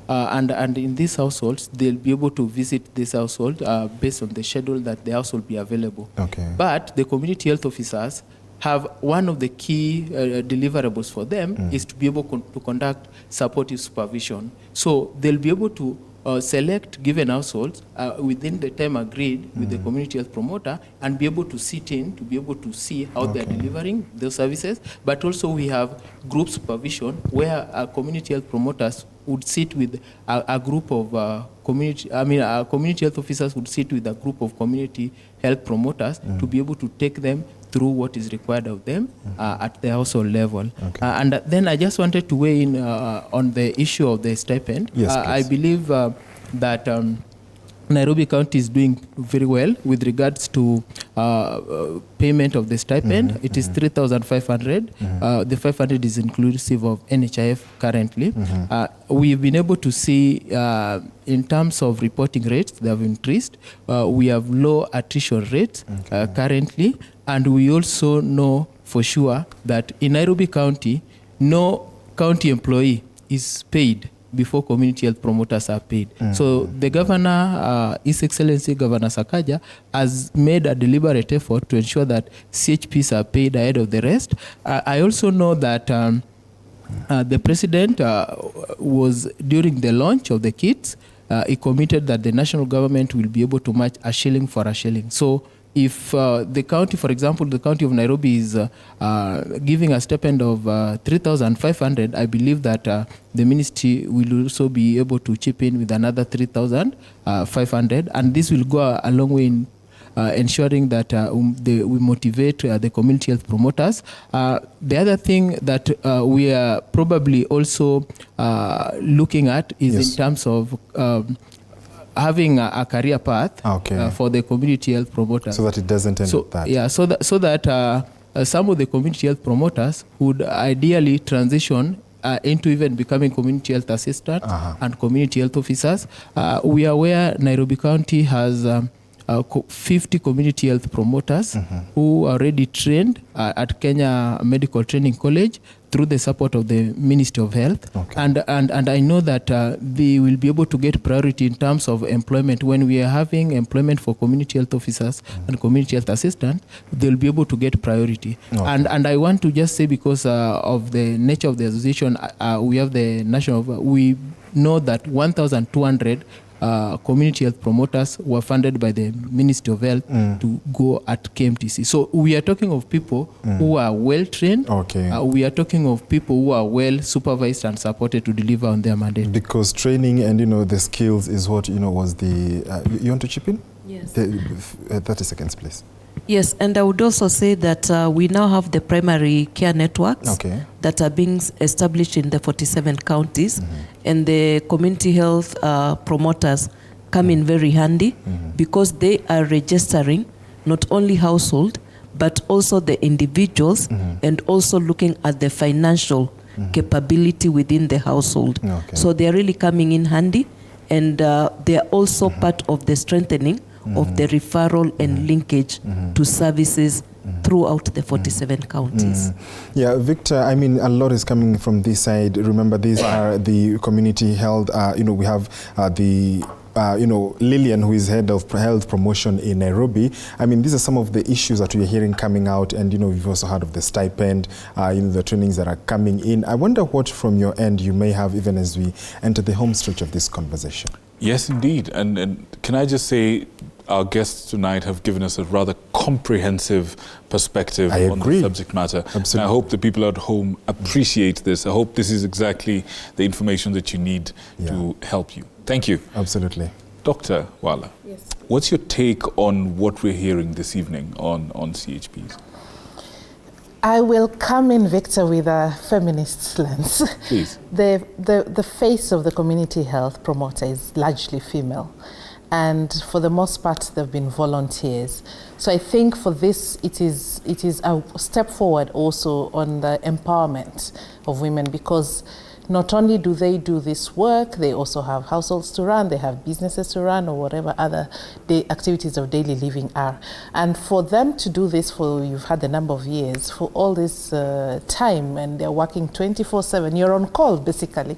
and in these households they'll be able to visit this household based on the schedule that the household be available. But the community health officers have one of the key deliverables for them is to be able to conduct supportive supervision. So they'll be able to select given households within the time agreed with the community health promoter and be able to sit in to be able to see how they're delivering those services. But also we have group supervision where community health promoters would sit with a group of community health officers would sit with a group of community health promoters to be able to take them through what is required of them at the household level. And then I just wanted to weigh in on the issue of the stipend. I believe that Nairobi County is doing very well with regards to payment of the stipend. It is 3,500. The 500 is inclusive of NHIF currently. We've been able to see in terms of reporting rates, they have increased. We have low attrition rates currently. And we also know for sure that in Nairobi County, no county employee is paid before community health promoters are paid. So the governor, His Excellency Governor Sakaja, has made a deliberate effort to ensure that CHPs are paid ahead of the rest. I also know that the president was, during the launch of the kits, he committed that the national government will be able to match a shilling for a shilling. So if the county, for example, the county of Nairobi is giving a stipend of 3,500, I believe that the ministry will also be able to chip in with another 3,500, and this will go a long way in ensuring that we motivate the community health promoters. The other thing that we are probably also looking at is in terms of having a career path for the community health promoters. So that it doesn't end up that. Yeah, so that some of the community health promoters would ideally transition into even becoming community health assistants and community health officers. We are aware Nairobi County has 50 community health promoters who are already trained at Kenya Medical Training College through the support of the Ministry of Health. And I know that they will be able to get priority in terms of employment. When we are having employment for community health officers and community health assistants, they'll be able to get priority. And I want to just say, because of the nature of the association, we have the national, we know that 1,200 community health promoters were funded by the Ministry of Health to go at KMTC. So we are talking of people who are well trained. We are talking of people who are well supervised and supported to deliver on their mandate. Because training and the skills is what was the. You want to chip in? Yes. 30 seconds, please. Yes, and I would also say that we now have the primary care networks that are being established in the 47 counties, and the community health promoters come in very handy because they are registering not only household, but also the individuals, and also looking at the financial capability within the household. So they are really coming in handy, and they are also part of the strengthening of the referral and linkage to services throughout the 47 counties. Yeah, Victor, I mean, a lot is coming from this side. Remember, these are the community health, we have the Lillian, who is head of health promotion in Nairobi. I mean, these are some of the issues that we are hearing coming out, and we've also heard of the stipend, the trainings that are coming in. I wonder what from your end you may have, even as we enter the home stretch of this conversation. Yes, indeed. And can I just say, our guests tonight have given us a rather comprehensive perspective on the subject matter. Absolutely. And I hope the people at home appreciate this. I hope this is exactly the information that you need to help you. Thank you. Absolutely. Dr. Wala, what's your take on what we're hearing this evening on CHPs? I will come in, Victor, with a feminist lens. Please. The face of the community health promoter is largely female. And for the most part, they've been volunteers. So I think for this, it is a step forward also on the empowerment of women, because not only do they do this work, they also have households to run, they have businesses to run, or whatever other activities of daily living are. And for them to do this for, you've had a number of years, for all this time, and they're working 24/7, you're on call basically.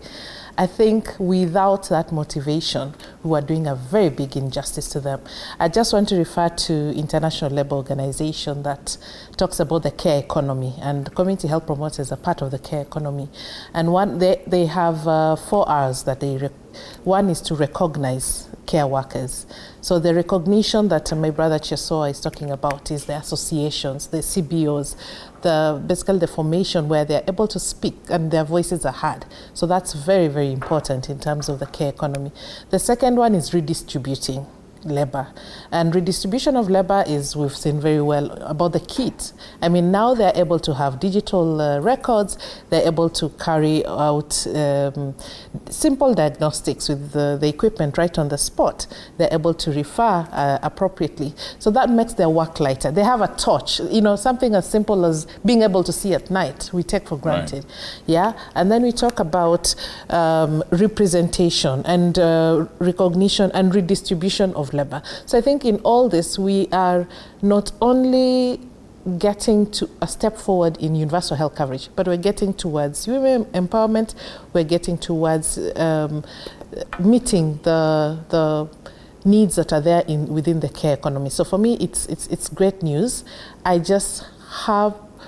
I think without that motivation, we are doing a very big injustice to them. I just want to refer to International Labour Organization that talks about the care economy, and community health promoters are part of the care economy. And they have 4 R's that one is to recognize care workers. So the recognition that my brother Chesoa is talking about is the associations, the CBOs, basically the formation where they're able to speak and their voices are heard. So that's very, very important in terms of the care economy. The second one is redistributing labor. And redistribution of labor is, we've seen very well about the kit. I mean, now they're able to have digital records, they're able to carry out simple diagnostics with the equipment right on the spot. They're able to refer appropriately. So that makes their work lighter. They have a torch, something as simple as being able to see at night, we take for granted. Right. Yeah, and then we talk about representation and recognition and redistribution of labor. So I think in all this, we are not only getting to a step forward in universal health coverage, but we're getting towards women empowerment, we're getting towards meeting the needs that are there within the care economy. So for me, it's great news. I just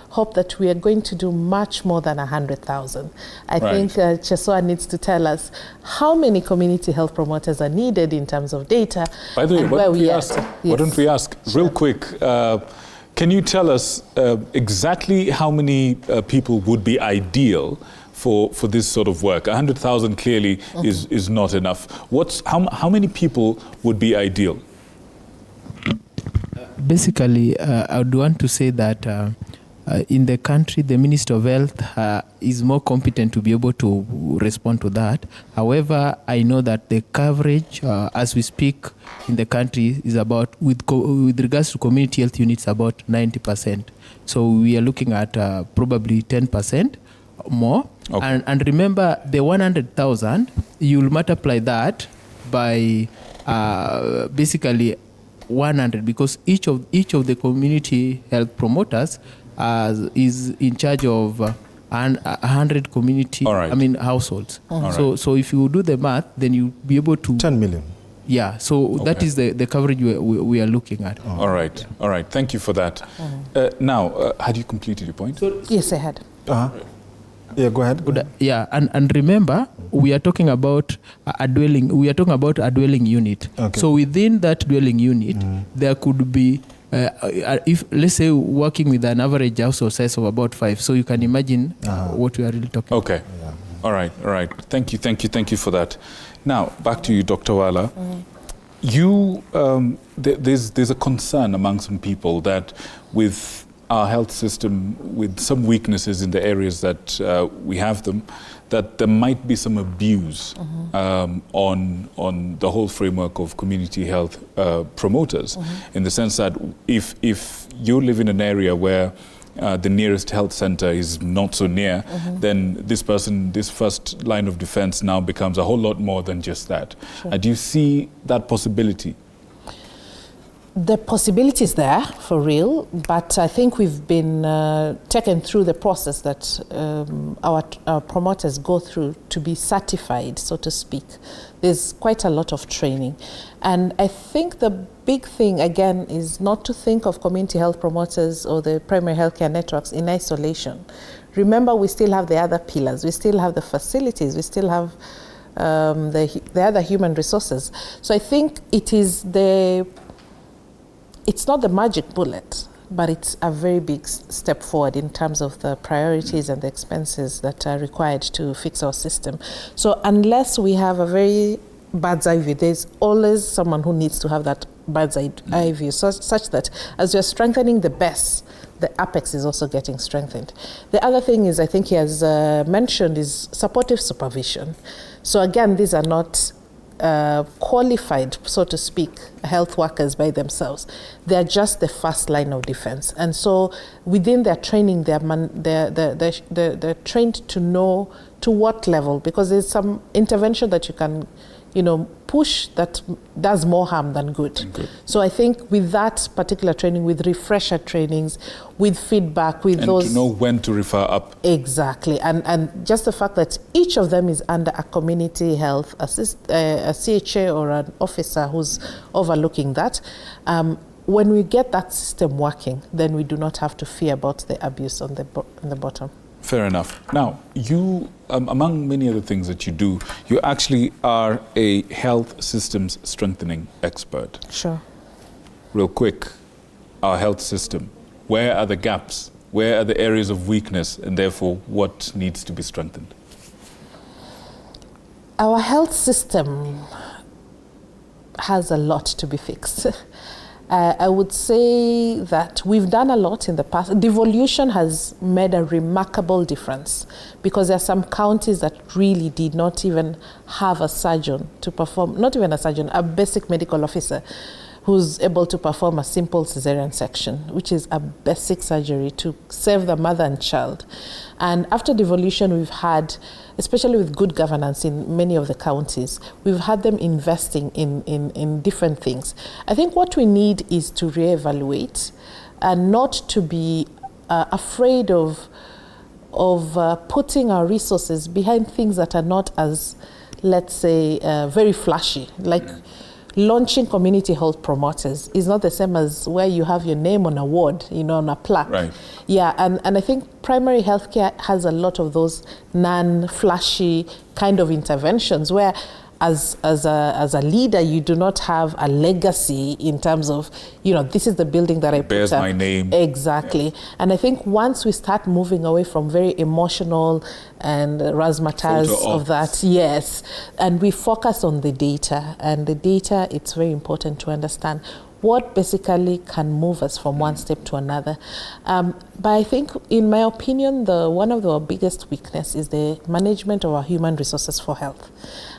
hope that we are going to do much more than 100,000. I think Chesoa needs to tell us how many community health promoters are needed in terms of data. By the way, why don't we ask real quick, can you tell us exactly how many people would be ideal for this sort of work? 100,000 clearly is not enough. How many people would be ideal? Basically, I would want to say that in the country, the Minister of Health is more competent to be able to respond to that. However, I know that the coverage, as we speak in the country, is about, with regards to community health units, about 90%. So we are looking at probably 10% more. Okay. And remember, the 100,000, you'll multiply that by basically 100, because each of the community health promoters is in charge of 100 community, households. So if you do the math, then you'll be able to 10 million. Yeah, so that is the coverage we are looking at. All right. Thank you for that. Now, had you completed your point? Yes, I had. Yeah, go ahead. Yeah, and remember, we are talking about a dwelling. We are talking about a dwelling unit. Okay. So within that dwelling unit, there could be, if let's say working with an average household size of about 5. So you can imagine what we are really talking. Okay. Yeah. All right. Thank you for that. Now back to you, Dr. Wala. You there's a concern among some people that with our health system, with some weaknesses in the areas that we have them, that there might be some abuse on the whole framework of community health promoters, in the sense that if you live in an area where the nearest health center is not so near, then this first line of defense now becomes a whole lot more than just that. Sure. Do you see that possibility? The possibility is there, for real, but I think we've been taken through the process that our promoters go through to be certified, so to speak. There's quite a lot of training. And I think the big thing, again, is not to think of community health promoters or the primary healthcare networks in isolation. Remember, we still have the other pillars. We still have the facilities. We still have the other human resources. So I think it's not the magic bullet, but it's a very big step forward in terms of the priorities and the expenses that are required to fix our system. So Unless we have a very bird's eye view, there's always someone who needs to have that bird's eye view, such that as we're strengthening the best, the apex is also getting strengthened. The other thing is, I think he has mentioned, is supportive supervision. So again, these are not qualified, so to speak, health workers by themselves. They're just the first line of defense. And so within their training, they're trained to know to what level, because there's some intervention that you can, push that does more harm than good. So I think with that particular training, with refresher trainings, with feedback, with and those... to know when to refer up. Exactly. And just the fact that each of them is under a community health a CHA or an officer who's overlooking that. When we get that system working, then we do not have to fear about the abuse on the bottom. Fair enough. Now, you, among many other things that you do, you actually are a health systems strengthening expert. Sure. Real quick, our health system, where are the gaps? Where are the areas of weakness, and therefore what needs to be strengthened? Our health system has a lot to be fixed. I would say that we've done a lot in the past. Devolution has made a remarkable difference, because there are some counties that really did not even have a surgeon to perform, not even a surgeon, a basic medical officer who's able to perform a simple cesarean section, which is a basic surgery to save the mother and child. And after devolution, we've had, especially with good governance in many of the counties, we've had them investing in different things. I think what we need is to reevaluate and not to be afraid of putting our resources behind things that are not as, let's say, very flashy. Like, launching community health promoters is not the same as where you have your name on a ward, on a plaque. Right. Yeah, and I think primary healthcare has a lot of those non-flashy kind of interventions where as a leader, you do not have a legacy in terms of, this is the building that I put bears up. my name. Exactly. Yeah. And I think once we start moving away from very emotional and razzmatazz of that, yes, and we focus on the data, and the data, it's very important to understand what basically can move us from one step to another. But I think, in my opinion, one of the biggest weakness is the management of our human resources for health.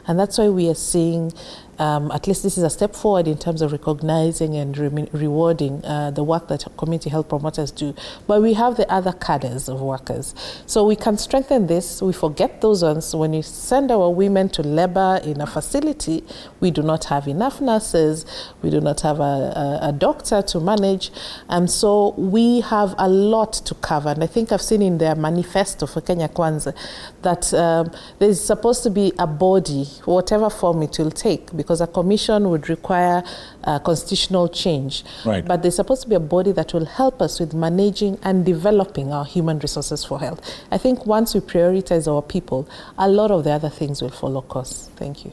And that's why we are seeing, at least this is a step forward in terms of recognizing and rewarding the work that community health promoters do. But we have the other cadres of workers. So we can strengthen this. We forget those ones. When we send our women to labor in a facility, we do not have enough nurses. We do not have a doctor to manage. And so we have a lot to cover. And I think I've seen in their manifesto for Kenya Kwanza that there's supposed to be a body, whatever form it will take, because a commission would require constitutional change. Right. But there's supposed to be a body that will help us with managing and developing our human resources for health. I think once we prioritize our people, a lot of the other things will follow course. Thank you.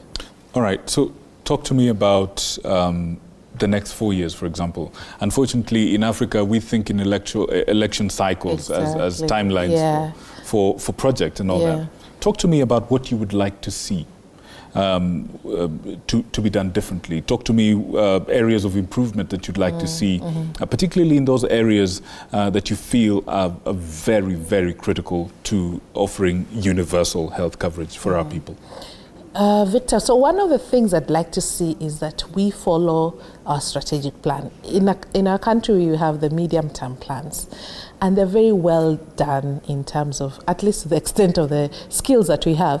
All right. So talk to me about the next 4 years, for example. Unfortunately, in Africa, we think in election cycles as timelines for project and all that. Talk to me about what you would like to see to be done differently. Talk to me areas of improvement that you'd like to see, particularly in those areas that you feel are very, very critical to offering universal health coverage for our people. Victor, so one of the things I'd like to see is that we follow our strategic plan. In our country, we have the medium-term plans, and they're very well done in terms of, at least to the extent of the skills that we have.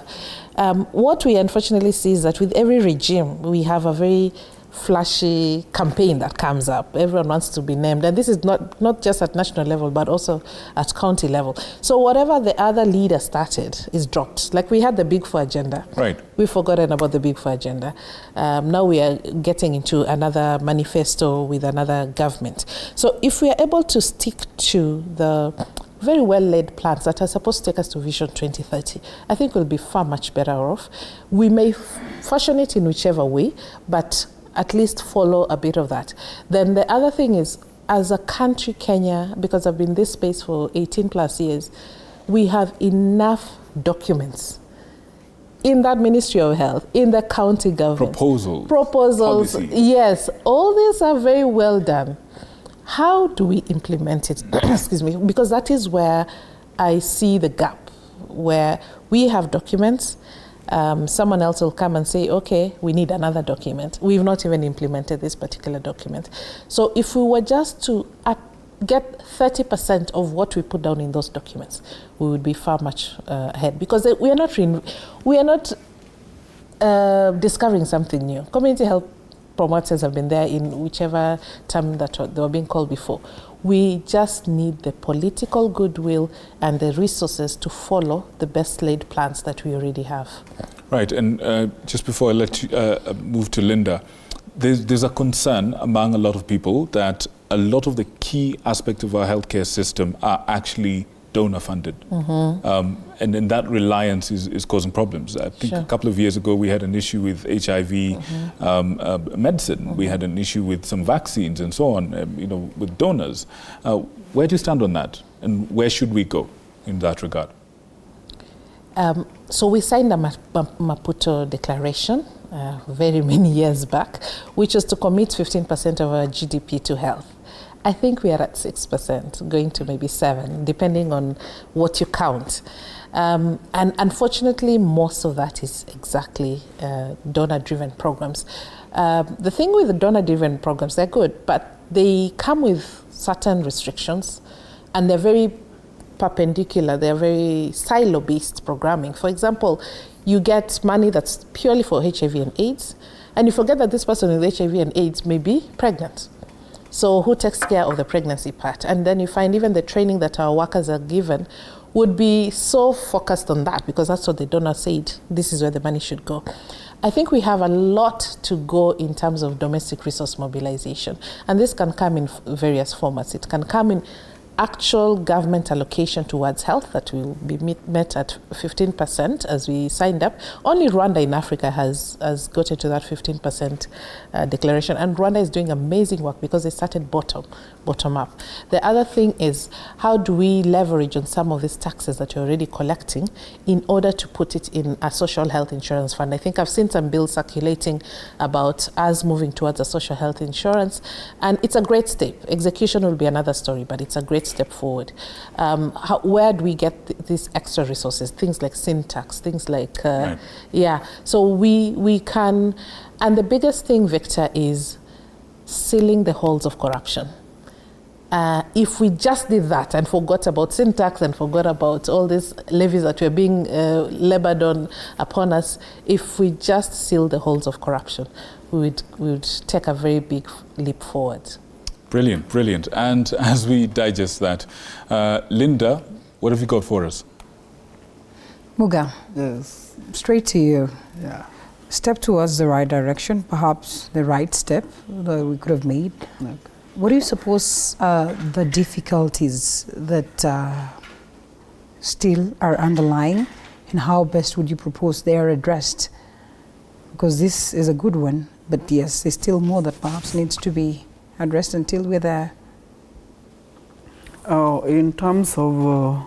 What we unfortunately see is that with every regime, we have a very flashy campaign that comes up. Everyone wants to be named. And this is not just at national level, but also at county level. So whatever the other leader started is dropped. Like we had the Big Four agenda. Right. We've forgotten about the Big Four agenda. Now we are getting into another manifesto with another government. So if we are able to stick to the very well-laid plans that are supposed to take us to Vision 2030, I think we'll be far much better off. We may fashion it in whichever way, but at least follow a bit of that. Then the other thing is, as a country, Kenya, because I've been in this space for 18 plus years, we have enough documents in that Ministry of Health, in the county government. Proposals. Policy. Yes, all these are very well done. How do we implement it? Excuse me, because that is where I see the gap, where we have documents, someone else will come and say, okay, we need another document. We've not even implemented this particular document. So if we were just to get 30% of what we put down in those documents, we would be far much ahead, because we are not discovering something new. Community health promoters have been there in whichever term that they were being called before. We just need the political goodwill and the resources to follow the best laid plans that we already have. Right, and just before I let you move to Linda, there's a concern among a lot of people that a lot of the key aspects of our healthcare system are actually donor funded. And then that reliance is causing problems. I think a couple of years ago we had an issue with HIV medicine. We had an issue with some vaccines and so on, with donors. Where do you stand on that? And where should we go in that regard? So we signed the Maputo Declaration very many years back, which was to commit 15% of our GDP to health. I think we are at 6%, going to maybe 7%, depending on what you count. And unfortunately, most of that is exactly donor-driven programs. The thing with the donor-driven programs, they're good, but they come with certain restrictions, and they're very perpendicular, they're very silo-based programming. For example, you get money that's purely for HIV and AIDS, and you forget that this person with HIV and AIDS may be pregnant. So who takes care of the pregnancy part? And then you find even the training that our workers are given would be so focused on that, because that's what the donor said, this is where the money should go. I think we have a lot to go in terms of domestic resource mobilization. And this can come in various formats. It can come in actual government allocation towards health that will be met at 15% as we signed up. Only Rwanda in Africa has gotten to that 15% declaration, and Rwanda is doing amazing work because they started bottom up. The other thing is, how do we leverage on some of these taxes that you're already collecting in order to put it in a social health insurance fund? I think I've seen some bills circulating about us moving towards a social health insurance, and it's a great step. Execution will be another story, but it's a great step forward. Where do we get these extra resources? Things like sin tax, things like, so we can, and the biggest thing, Victor, is sealing the holes of corruption. If we just did that and forgot about sin tax and forgot about all these levies that were being labored upon us, if we just seal the holes of corruption, we would take a very big leap forward. Brilliant, brilliant. And as we digest that, Linda, what have you got for us? Muga, Yes. straight to you. Yeah. Step towards the right direction, perhaps the right step that we could have made. Okay. What do you suppose the difficulties that still are underlying, and how best would you propose they are addressed? Because this is a good one, but yes, there's still more that perhaps needs to be addressed until we're there. In terms of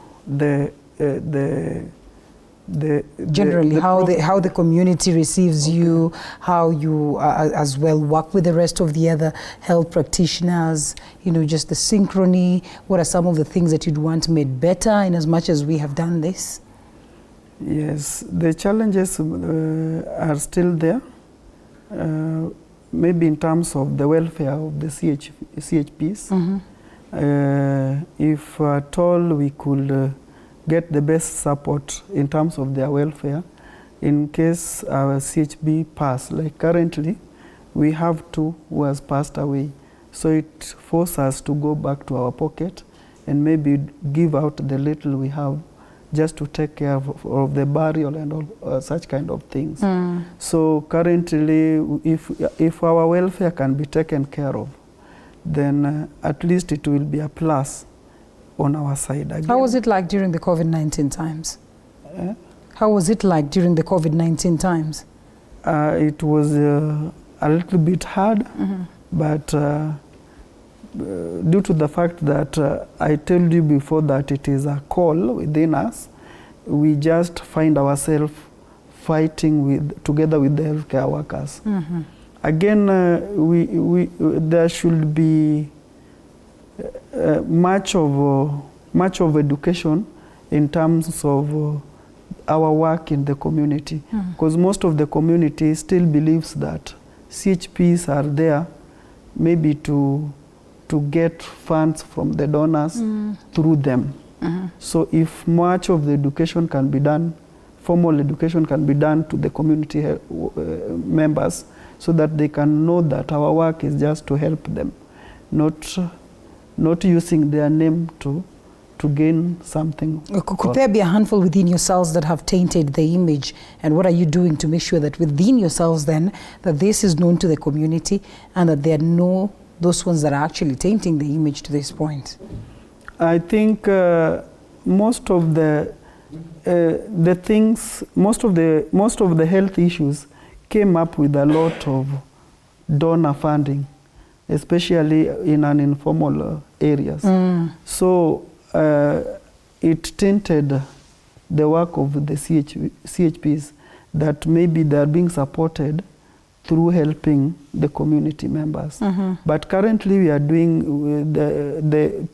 Generally, how the community receives you, how you as well work with the rest of the other health practitioners, just the synchrony. What are some of the things that you'd want made better in as much as we have done this? Yes, the challenges are still there. Maybe in terms of the welfare of the CHPs. If at all we could get the best support in terms of their welfare, in case our CHB pass, like currently we have 2 who has passed away, so it forces us to go back to our pocket and maybe give out the little we have just to take care of the burial and all such kind of things. So currently, if our welfare can be taken care of, then at least it will be a plus on our side. Again. How was it like during the COVID-19 times? How was it like during the COVID-19 times? It was a little bit hard, but due to the fact that I told you before that it is a call within us, we just find ourselves fighting together with the healthcare workers. Again, there should be much of education in terms of our work in the community, because most of the community still believes that CHPs are there maybe to get funds from the donors through them. So if much of the education can be done, formal education can be done to the community members, so that they can know that our work is just to help them, not using their name to gain something. Could there be a handful within yourselves that have tainted the image? And what are you doing to make sure that within yourselves then, that this is known to the community and that there are no those ones that are actually tainting the image to this point? I think most of the things, most of the health issues came up with a lot of donor funding, especially in an informal areas. So it tainted the work of the CHPs, that maybe they are being supported through helping the community members. But currently we are doing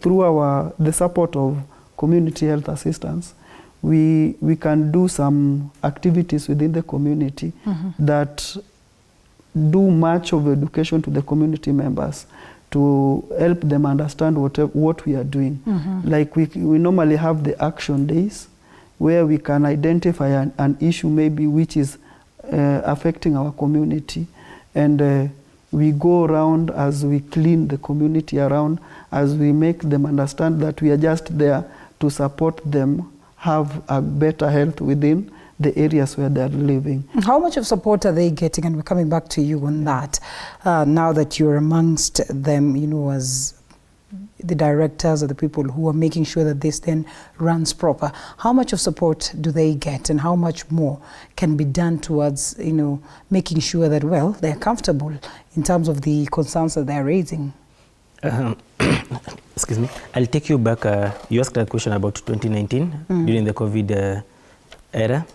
through the support of community health assistance, we can do some activities within the community that do much of education to the community members to help them understand what we are doing. Like we normally have the action days where we can identify an issue maybe which is affecting our community, and we go around as we clean the community around, as we make them understand that we are just there to support them have a better health within the areas where they're living. How much of support are they getting? And we're coming back to you on that. Now that you're amongst them, you know, as the directors or the people who are making sure that this then runs proper, how much of support do they get, and how much more can be done towards, you know, making sure that, well, they're comfortable in terms of the concerns that they're raising? Excuse me. I'll take you back. You asked a question about 2019 during the COVID era.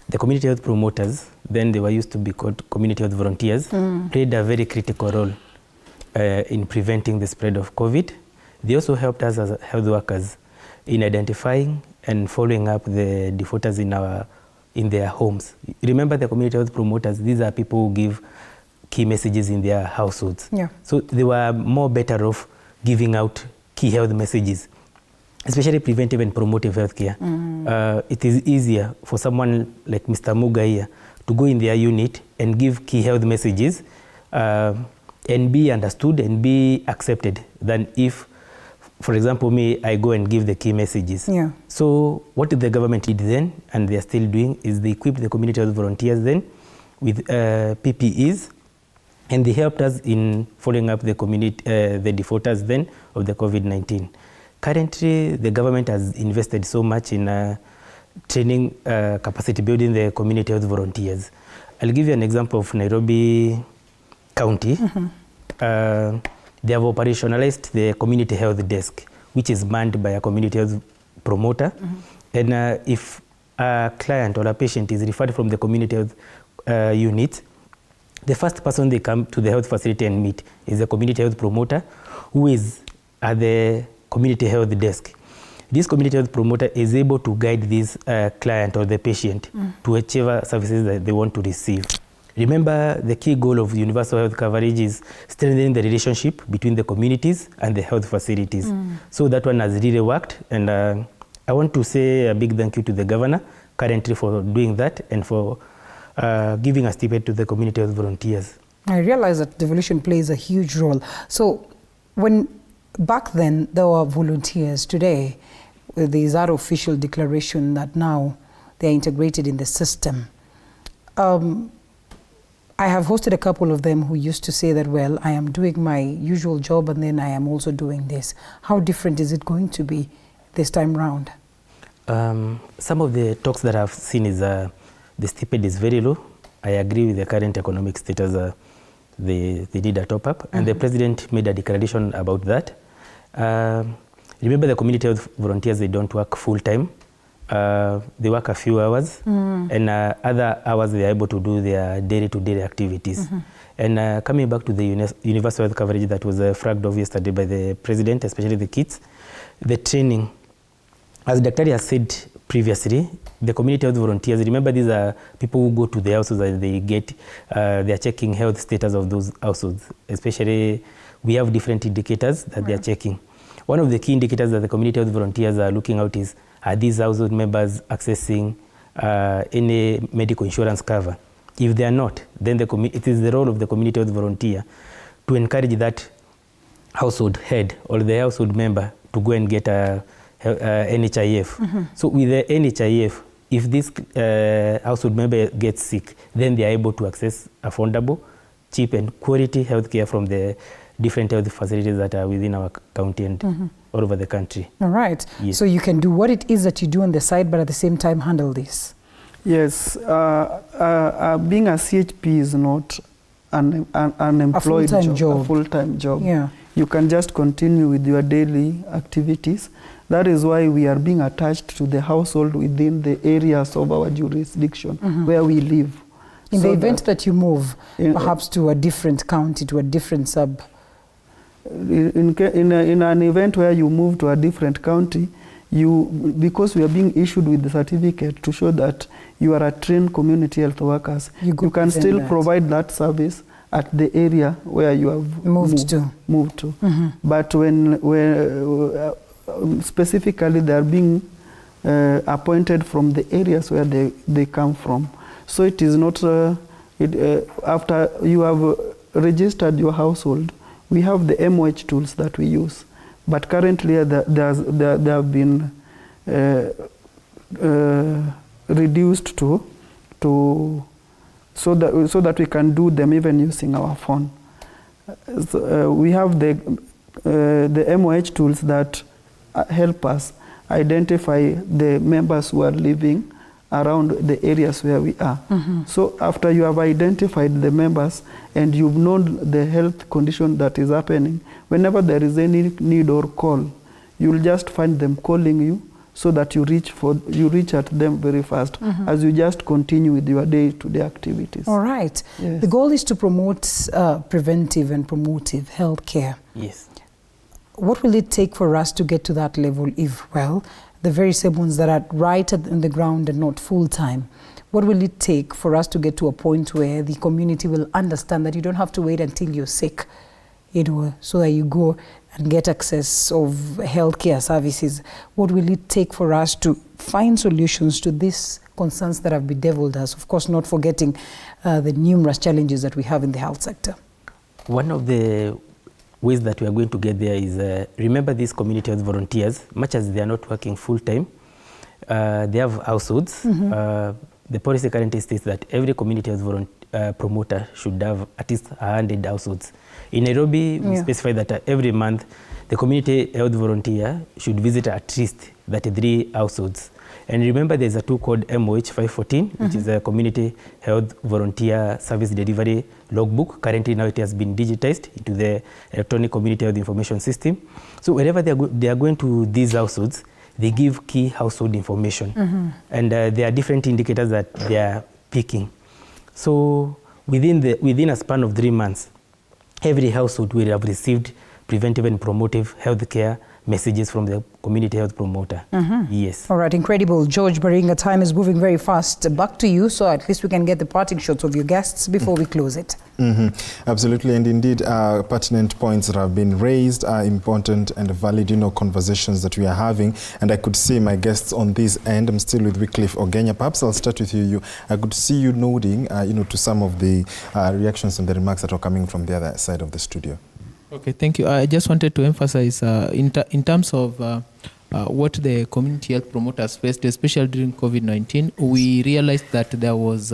The community health promoters, then they were used to be called community health volunteers, played a very critical role in preventing the spread of COVID. They also helped us as health workers in identifying and following up the defaulters in their homes. Remember, the community health promoters, these are people who give key messages in their households. Yeah. So they were more better off giving out key health messages, especially preventive and promotive healthcare. It is easier for someone like Mr. Muga here to go in their unit and give key health messages and be understood and be accepted than if, for example, I go and give the key messages. Yeah. So what the government did then, and they are still doing, is they equipped the community health volunteers then with PPEs, and they helped us in following up the community, the defaulters then of the COVID-19. Currently, the government has invested so much in training, capacity building the community health volunteers. I'll give you an example of Nairobi County. They have operationalized the community health desk, which is manned by a community health promoter. And if a client or a patient is referred from the community health unit, the first person they come to the health facility and meet is a community health promoter who is at the community health desk. This community health promoter is able to guide this client or the patient to whichever services that they want to receive. Remember, the key goal of universal health coverage is strengthening the relationship between the communities and the health facilities. So that one has really worked, and I want to say a big thank you to the governor currently for doing that and for giving a stipend to the community health volunteers. I realize that devolution plays a huge role. So when back then there were volunteers, today there is that official declaration that now they're integrated in the system. I have hosted a couple of them who used to say that, well, I am doing my usual job and then I am also doing this. How different is it going to be this time round? Some of the talks that I've seen is the stipend is very low. I agree with the current economic status. They did a top-up, and the president made a declaration about that. Remember, the community health volunteers, they don't work full-time. They work a few hours, and other hours they are able to do their day-to-day activities. And coming back to the universal health coverage that was flagged off yesterday by the president, especially the kids, the training, as Dr. has said previously, the community health volunteers, remember these are people who go to the households and they are checking health status of those households. Especially, we have different indicators that they are checking. One of the key indicators that the community health volunteers are looking out is, are these household members accessing any medical insurance cover? If they are not, then it is the role of the community health volunteer to encourage that household head or the household member to go and get a NHIF. So with the NHIF, if this household member gets sick, then they are able to access affordable, cheap and quality healthcare from the different health facilities that are within our county and all over the country. All right. Yes. So you can do what it is that you do on the side, but at the same time handle this. Yes. Being a CHP is not an unemployed job, a full-time job. Yeah. You can just continue with your daily activities. That is why we are being attached to the household within the areas of our jurisdiction where we live. In the event that you move, perhaps to a different county, to a different sub? In an event where you move to a different county, because we are being issued with the certificate to show that you are a trained community health workers, you can still provide that service at the area where you have moved to. But when specifically they are being appointed from the areas where they come from. So it is not, after you have registered your household, we have the MOH tools that we use. But currently there have been reduced so that we can do them even using our phone. So, we have the MOH tools that help us identify the members who are living around the areas where we are. So after you have identified the members and you've known the health condition that is happening, whenever there is any need or call, you'll just find them calling you so that you reach at them very fast as you just continue with your day-to-day activities. All right. Yes. The goal is to promote preventive and promotive health care. Yes. What will it take for us to get to that level if, well, the very same ones that are right in the ground and not full-time, what will it take for us to get to a point where the community will understand that you don't have to wait until you're sick, so that you go and get access of healthcare services? What will it take for us to find solutions to these concerns that have bedeviled us? Of course, not forgetting the numerous challenges that we have in the health sector. One of the ways that we are going to get there is, remember these community health volunteers, much as they are not working full-time, they have households. The policy currently states that every community health promoter should have at least 100 households. In Nairobi, we specify that every month, the community health volunteer should visit at least 33 households. And remember, there's a tool called MOH 514, which is a community health volunteer service delivery logbook. Currently, now it has been digitized into the electronic community health information system. So wherever they are going to these households, they give key household information. And there are different indicators that they are picking. So within a span of 3 months, every household will have received preventive and promotive health care messages from the community health promoter. Yes. All right, incredible. George Maringa, time is moving very fast. Back to you, so at least we can get the parting shots of your guests before we close it. Absolutely, and indeed, pertinent points that have been raised are important and valid, conversations that we are having. And I could see my guests on this end. I'm still with Wycliffe Ogenya. Perhaps I'll start with you. I could see you nodding, to some of the reactions and the remarks that are coming from the other side of the studio. Okay, thank you. I just wanted to emphasize in terms of what the community health promoters faced, especially during COVID-19, we realized that there was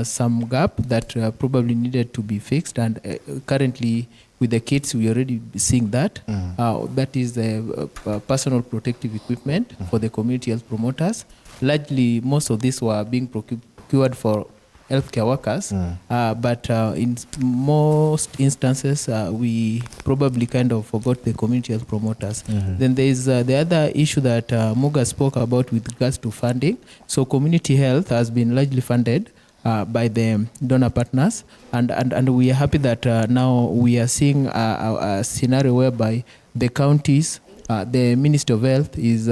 some gap that probably needed to be fixed. And currently, with the kids, we are already seeing that. That is the personal protective equipment for the community health promoters. Largely, most of these were being procured healthcare workers, but in most instances, we probably kind of forgot the community health promoters. Then there is the other issue that Muga spoke about with regards to funding. So community health has been largely funded by the donor partners, and we are happy that now we are seeing a scenario whereby the counties, the Ministry of Health is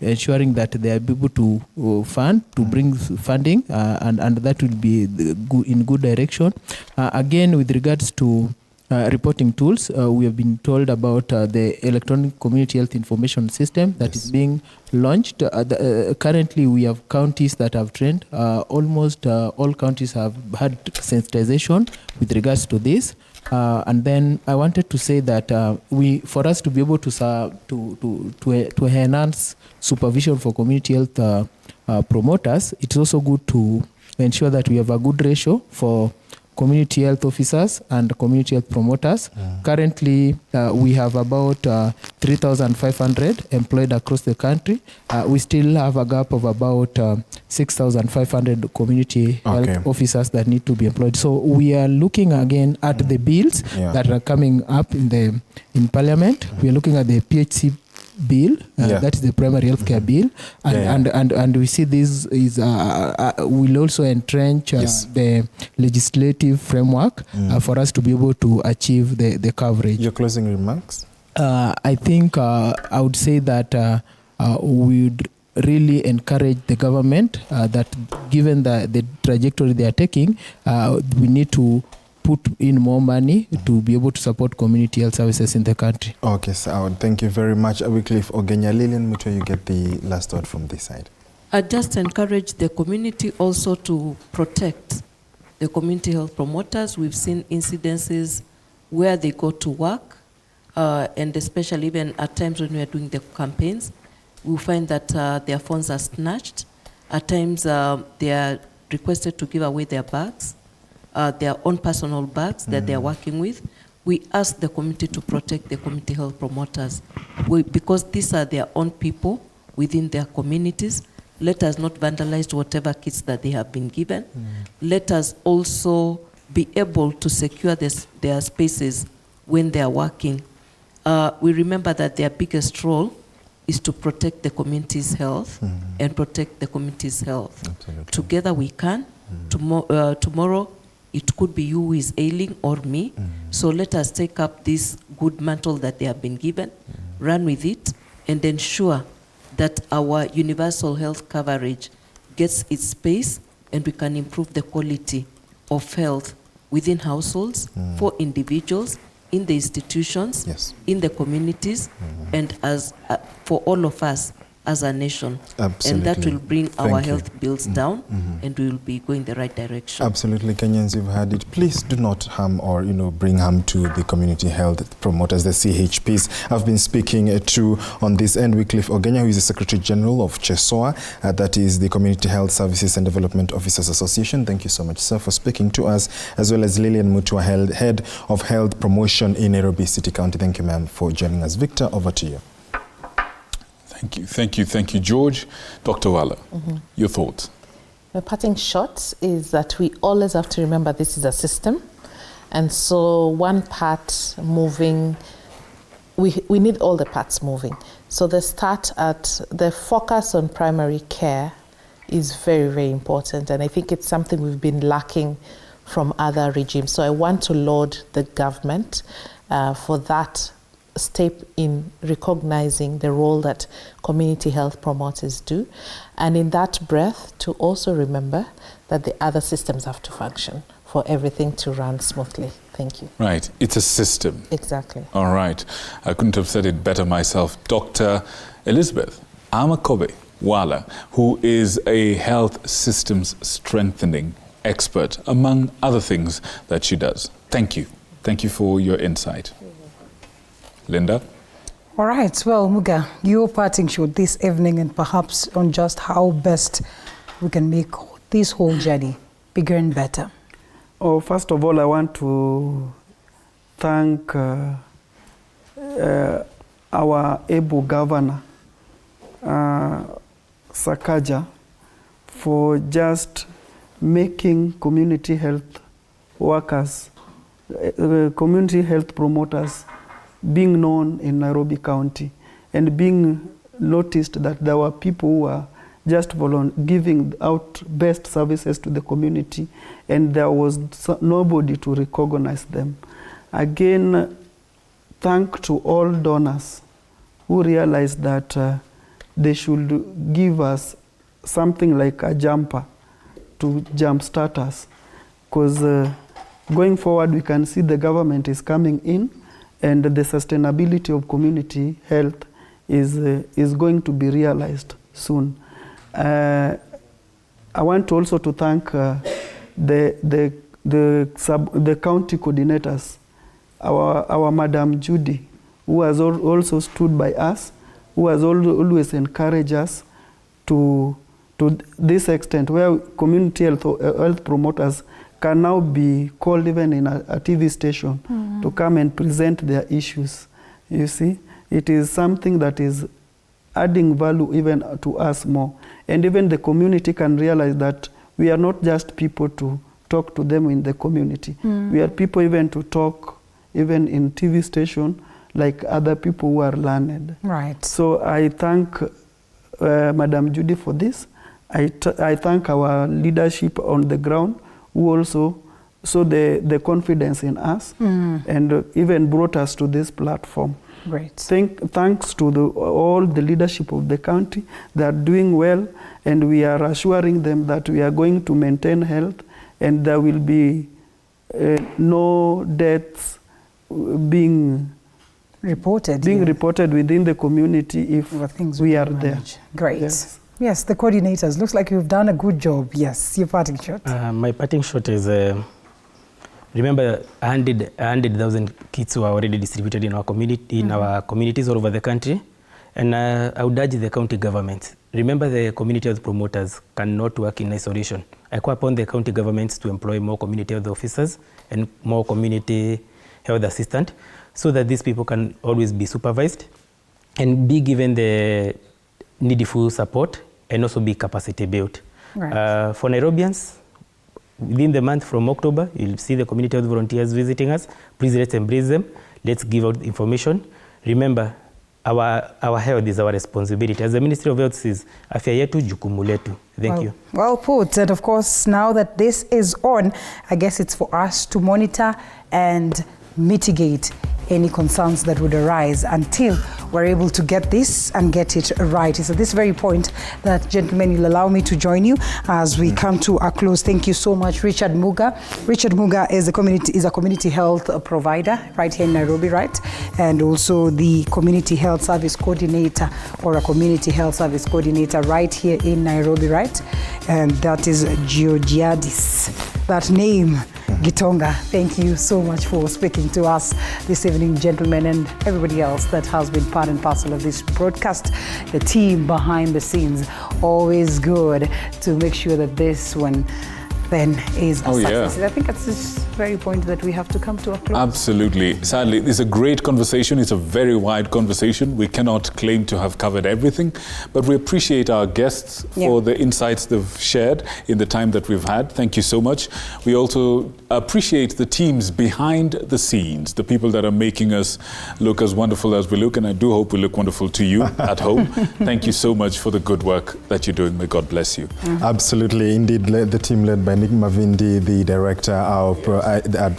ensuring that they are able to fund, to bring funding, and that will be in good direction. Again, with regards to reporting tools, we have been told about the electronic community health information system that is being launched. Currently, we have counties that have trained. Almost all counties have had sensitization with regards to this. And then I wanted to say that for us to be able to enhance supervision for community health promoters, it's also good to ensure that we have a good ratio for community health officers and community health promoters. Currently, we have about 3,500 employed across the country. We still have a gap of about 6,500 community health officers that need to be employed. So we are looking again at the bills that are coming up in Parliament. We are looking at the PHC bill, that is the primary healthcare bill, and we see this is will also entrench the legislative framework for us to be able to achieve the coverage. Your closing remarks? I think I would say that we would really encourage the government that given the trajectory they are taking, we need to put in more money to be able to support community health services in the country. Okay, so thank you very much. Wycliffe Ogenya. Lillian Mutua, you get the last word from this side. I just encourage the community also to protect the community health promoters. We've seen incidences where they go to work, and especially even at times when we are doing the campaigns, we find that their phones are snatched. At times they are requested to give away their bags, their own personal bags that they are working with. We ask the community to protect the community health promoters because these are their own people within their communities. Let us not vandalize whatever kits that they have been given. Let us also be able to secure their spaces when they are working. We remember that their biggest role is to protect the community's health and protect the community's health. Absolutely. Together we can. Tomorrow, it could be you who is ailing or me. So let us take up this good mantle that they have been given, run with it, and ensure that our universal health coverage gets its space and we can improve the quality of health within households, for individuals, in the institutions, in the communities, and as for all of us as a nation. Absolutely. And that will bring our health bills down, and we will be going the right direction. Absolutely. Kenyans, you've heard it. Please do not harm or bring harm to the community health promoters, the CHPs. I've been speaking to on this end Wycliffe Ogenya, who is the Secretary General of CHESOA, that is the Community Health Services and Development Officers Association. Thank you so much, sir, for speaking to us, as well as Lillian Mutua, Head of Health Promotion in Nairobi City County. Thank you, ma'am, for joining us. Victor, over to you. Thank you, George. Dr. Wala, your thoughts? My parting shot is that we always have to remember this is a system. And so one part moving, we need all the parts moving. So the focus on primary care is very, very important. And I think it's something we've been lacking from other regimes. So I want to laud the government for that step in recognizing the role that community health promoters do, and in that breath to also remember that the other systems have to function for everything to run smoothly. Thank you. Right, it's a system. Exactly. All right, I couldn't have said it better myself. Dr. Elizabeth Amakobe Wala, who is a health systems strengthening expert, among other things that she does. Thank you. Thank you for your insight. Linda? All right. Well, Muga, your parting shot this evening, and perhaps on just how best we can make this whole journey bigger and better. Oh, first of all, I want to thank our able governor, Sakaja, for just making community health workers, community health promoters being known in Nairobi County and being noticed that there were people who were just giving out best services to the community, and there was nobody to recognize them. Again, thank to all donors who realized that they should give us something like a jumper to jumpstart us, because going forward we can see the government is coming in, and the sustainability of community health is going to be realized soon. I want also to thank the county coordinators, our Madam Judy, who has also stood by us, who has always encouraged us to this extent, where community health promoters can now be called even in a TV station to come and present their issues. You see, it is something that is adding value even to us more. And even the community can realize that we are not just people to talk to them in the community. We are people even to talk even in TV station like other people who are learned. Right. So I thank Madam Judy for this. I thank our leadership on the ground who also saw the confidence in us and even brought us to this platform. Great. Thanks to all the leadership of the county. They are doing well, and we are assuring them that we are going to maintain health, and there will be no deaths being reported within the community if we are there. Great. Yes, the coordinators. Looks like you've done a good job. Yes, your parting shot. My parting shot is, remember 100,000 kits were already distributed in our community, in our communities all over the country. And I would urge the county government, remember the community health promoters cannot work in isolation. I call upon the county governments to employ more community health officers and more community health assistants so that these people can always be supervised and be given the needful support and also be capacity built. Right. For Nairobians, within the month from October, you'll see the community health volunteers visiting us. Please let's embrace them. Let's give out information. Remember, our health is our responsibility. As the Ministry of Health says, afya yetu jukumu letu. Thank you. Well put. And of course, now that this is on, I guess it's for us to monitor and mitigate any concerns that would arise until we're able to get this and get it right. It's at this very point that, gentlemen, you'll allow me to join you as we come to a close. Thank you so much, Richard Muga. Richard Muga is a community health provider right here in Nairobi, right? And also the community health service coordinator, or a community health service coordinator right here in Nairobi, right? And that is Georgiadis. That name, Gitonga. Thank you so much for speaking to us this evening, gentlemen, and everybody else that has been part and parcel of this broadcast. The team behind the scenes, always good to make sure that this one then is a success. I think at this very point that we have to come to a close. Absolutely. Sadly, it's a great conversation. It's a very wide conversation. We cannot claim to have covered everything, but we appreciate our guests for the insights they've shared in the time that we've had. Thank you so much. We also appreciate the teams behind the scenes, the people that are making us look as wonderful as we look, and I do hope we look wonderful to you at home. Thank you so much for the good work that you're doing. May God bless you. Absolutely. Indeed, the team led by Nick Mavindi, the director, our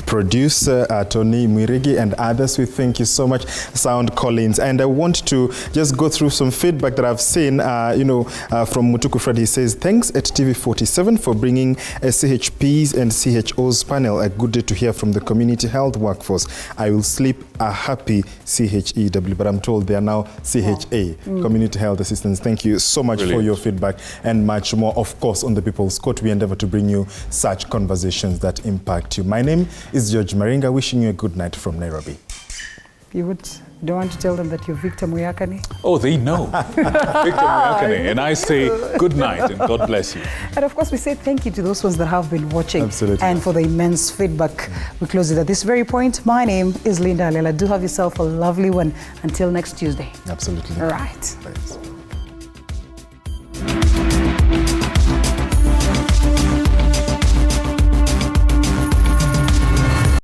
producer, Tony Mwirigi, and others. We thank you so much, Sound Collins. And I want to just go through some feedback that I've seen, from Mutuku Fred. He says, thanks at TV47 for bringing CHPs and CHOs panel. A good day to hear from the community health workforce. I will sleep a happy CHEW, but I'm told they are now CHA, Community Health Assistants. Thank you so much for your feedback and much more. Of course, on the People's Court, we endeavor to bring you such conversations that impact you. My name is George Maringa, wishing you a good night from Nairobi. You don't want to tell them that you're Victor Muyakane? Oh, they know. Victor Muyakane. And I say good night and God bless you. And of course, we say thank you to those ones that have been watching. Absolutely. And for the immense feedback. We close it at this very point. My name is Linda Alela. Do have yourself a lovely one. Until next Tuesday. Absolutely. All right. Thanks.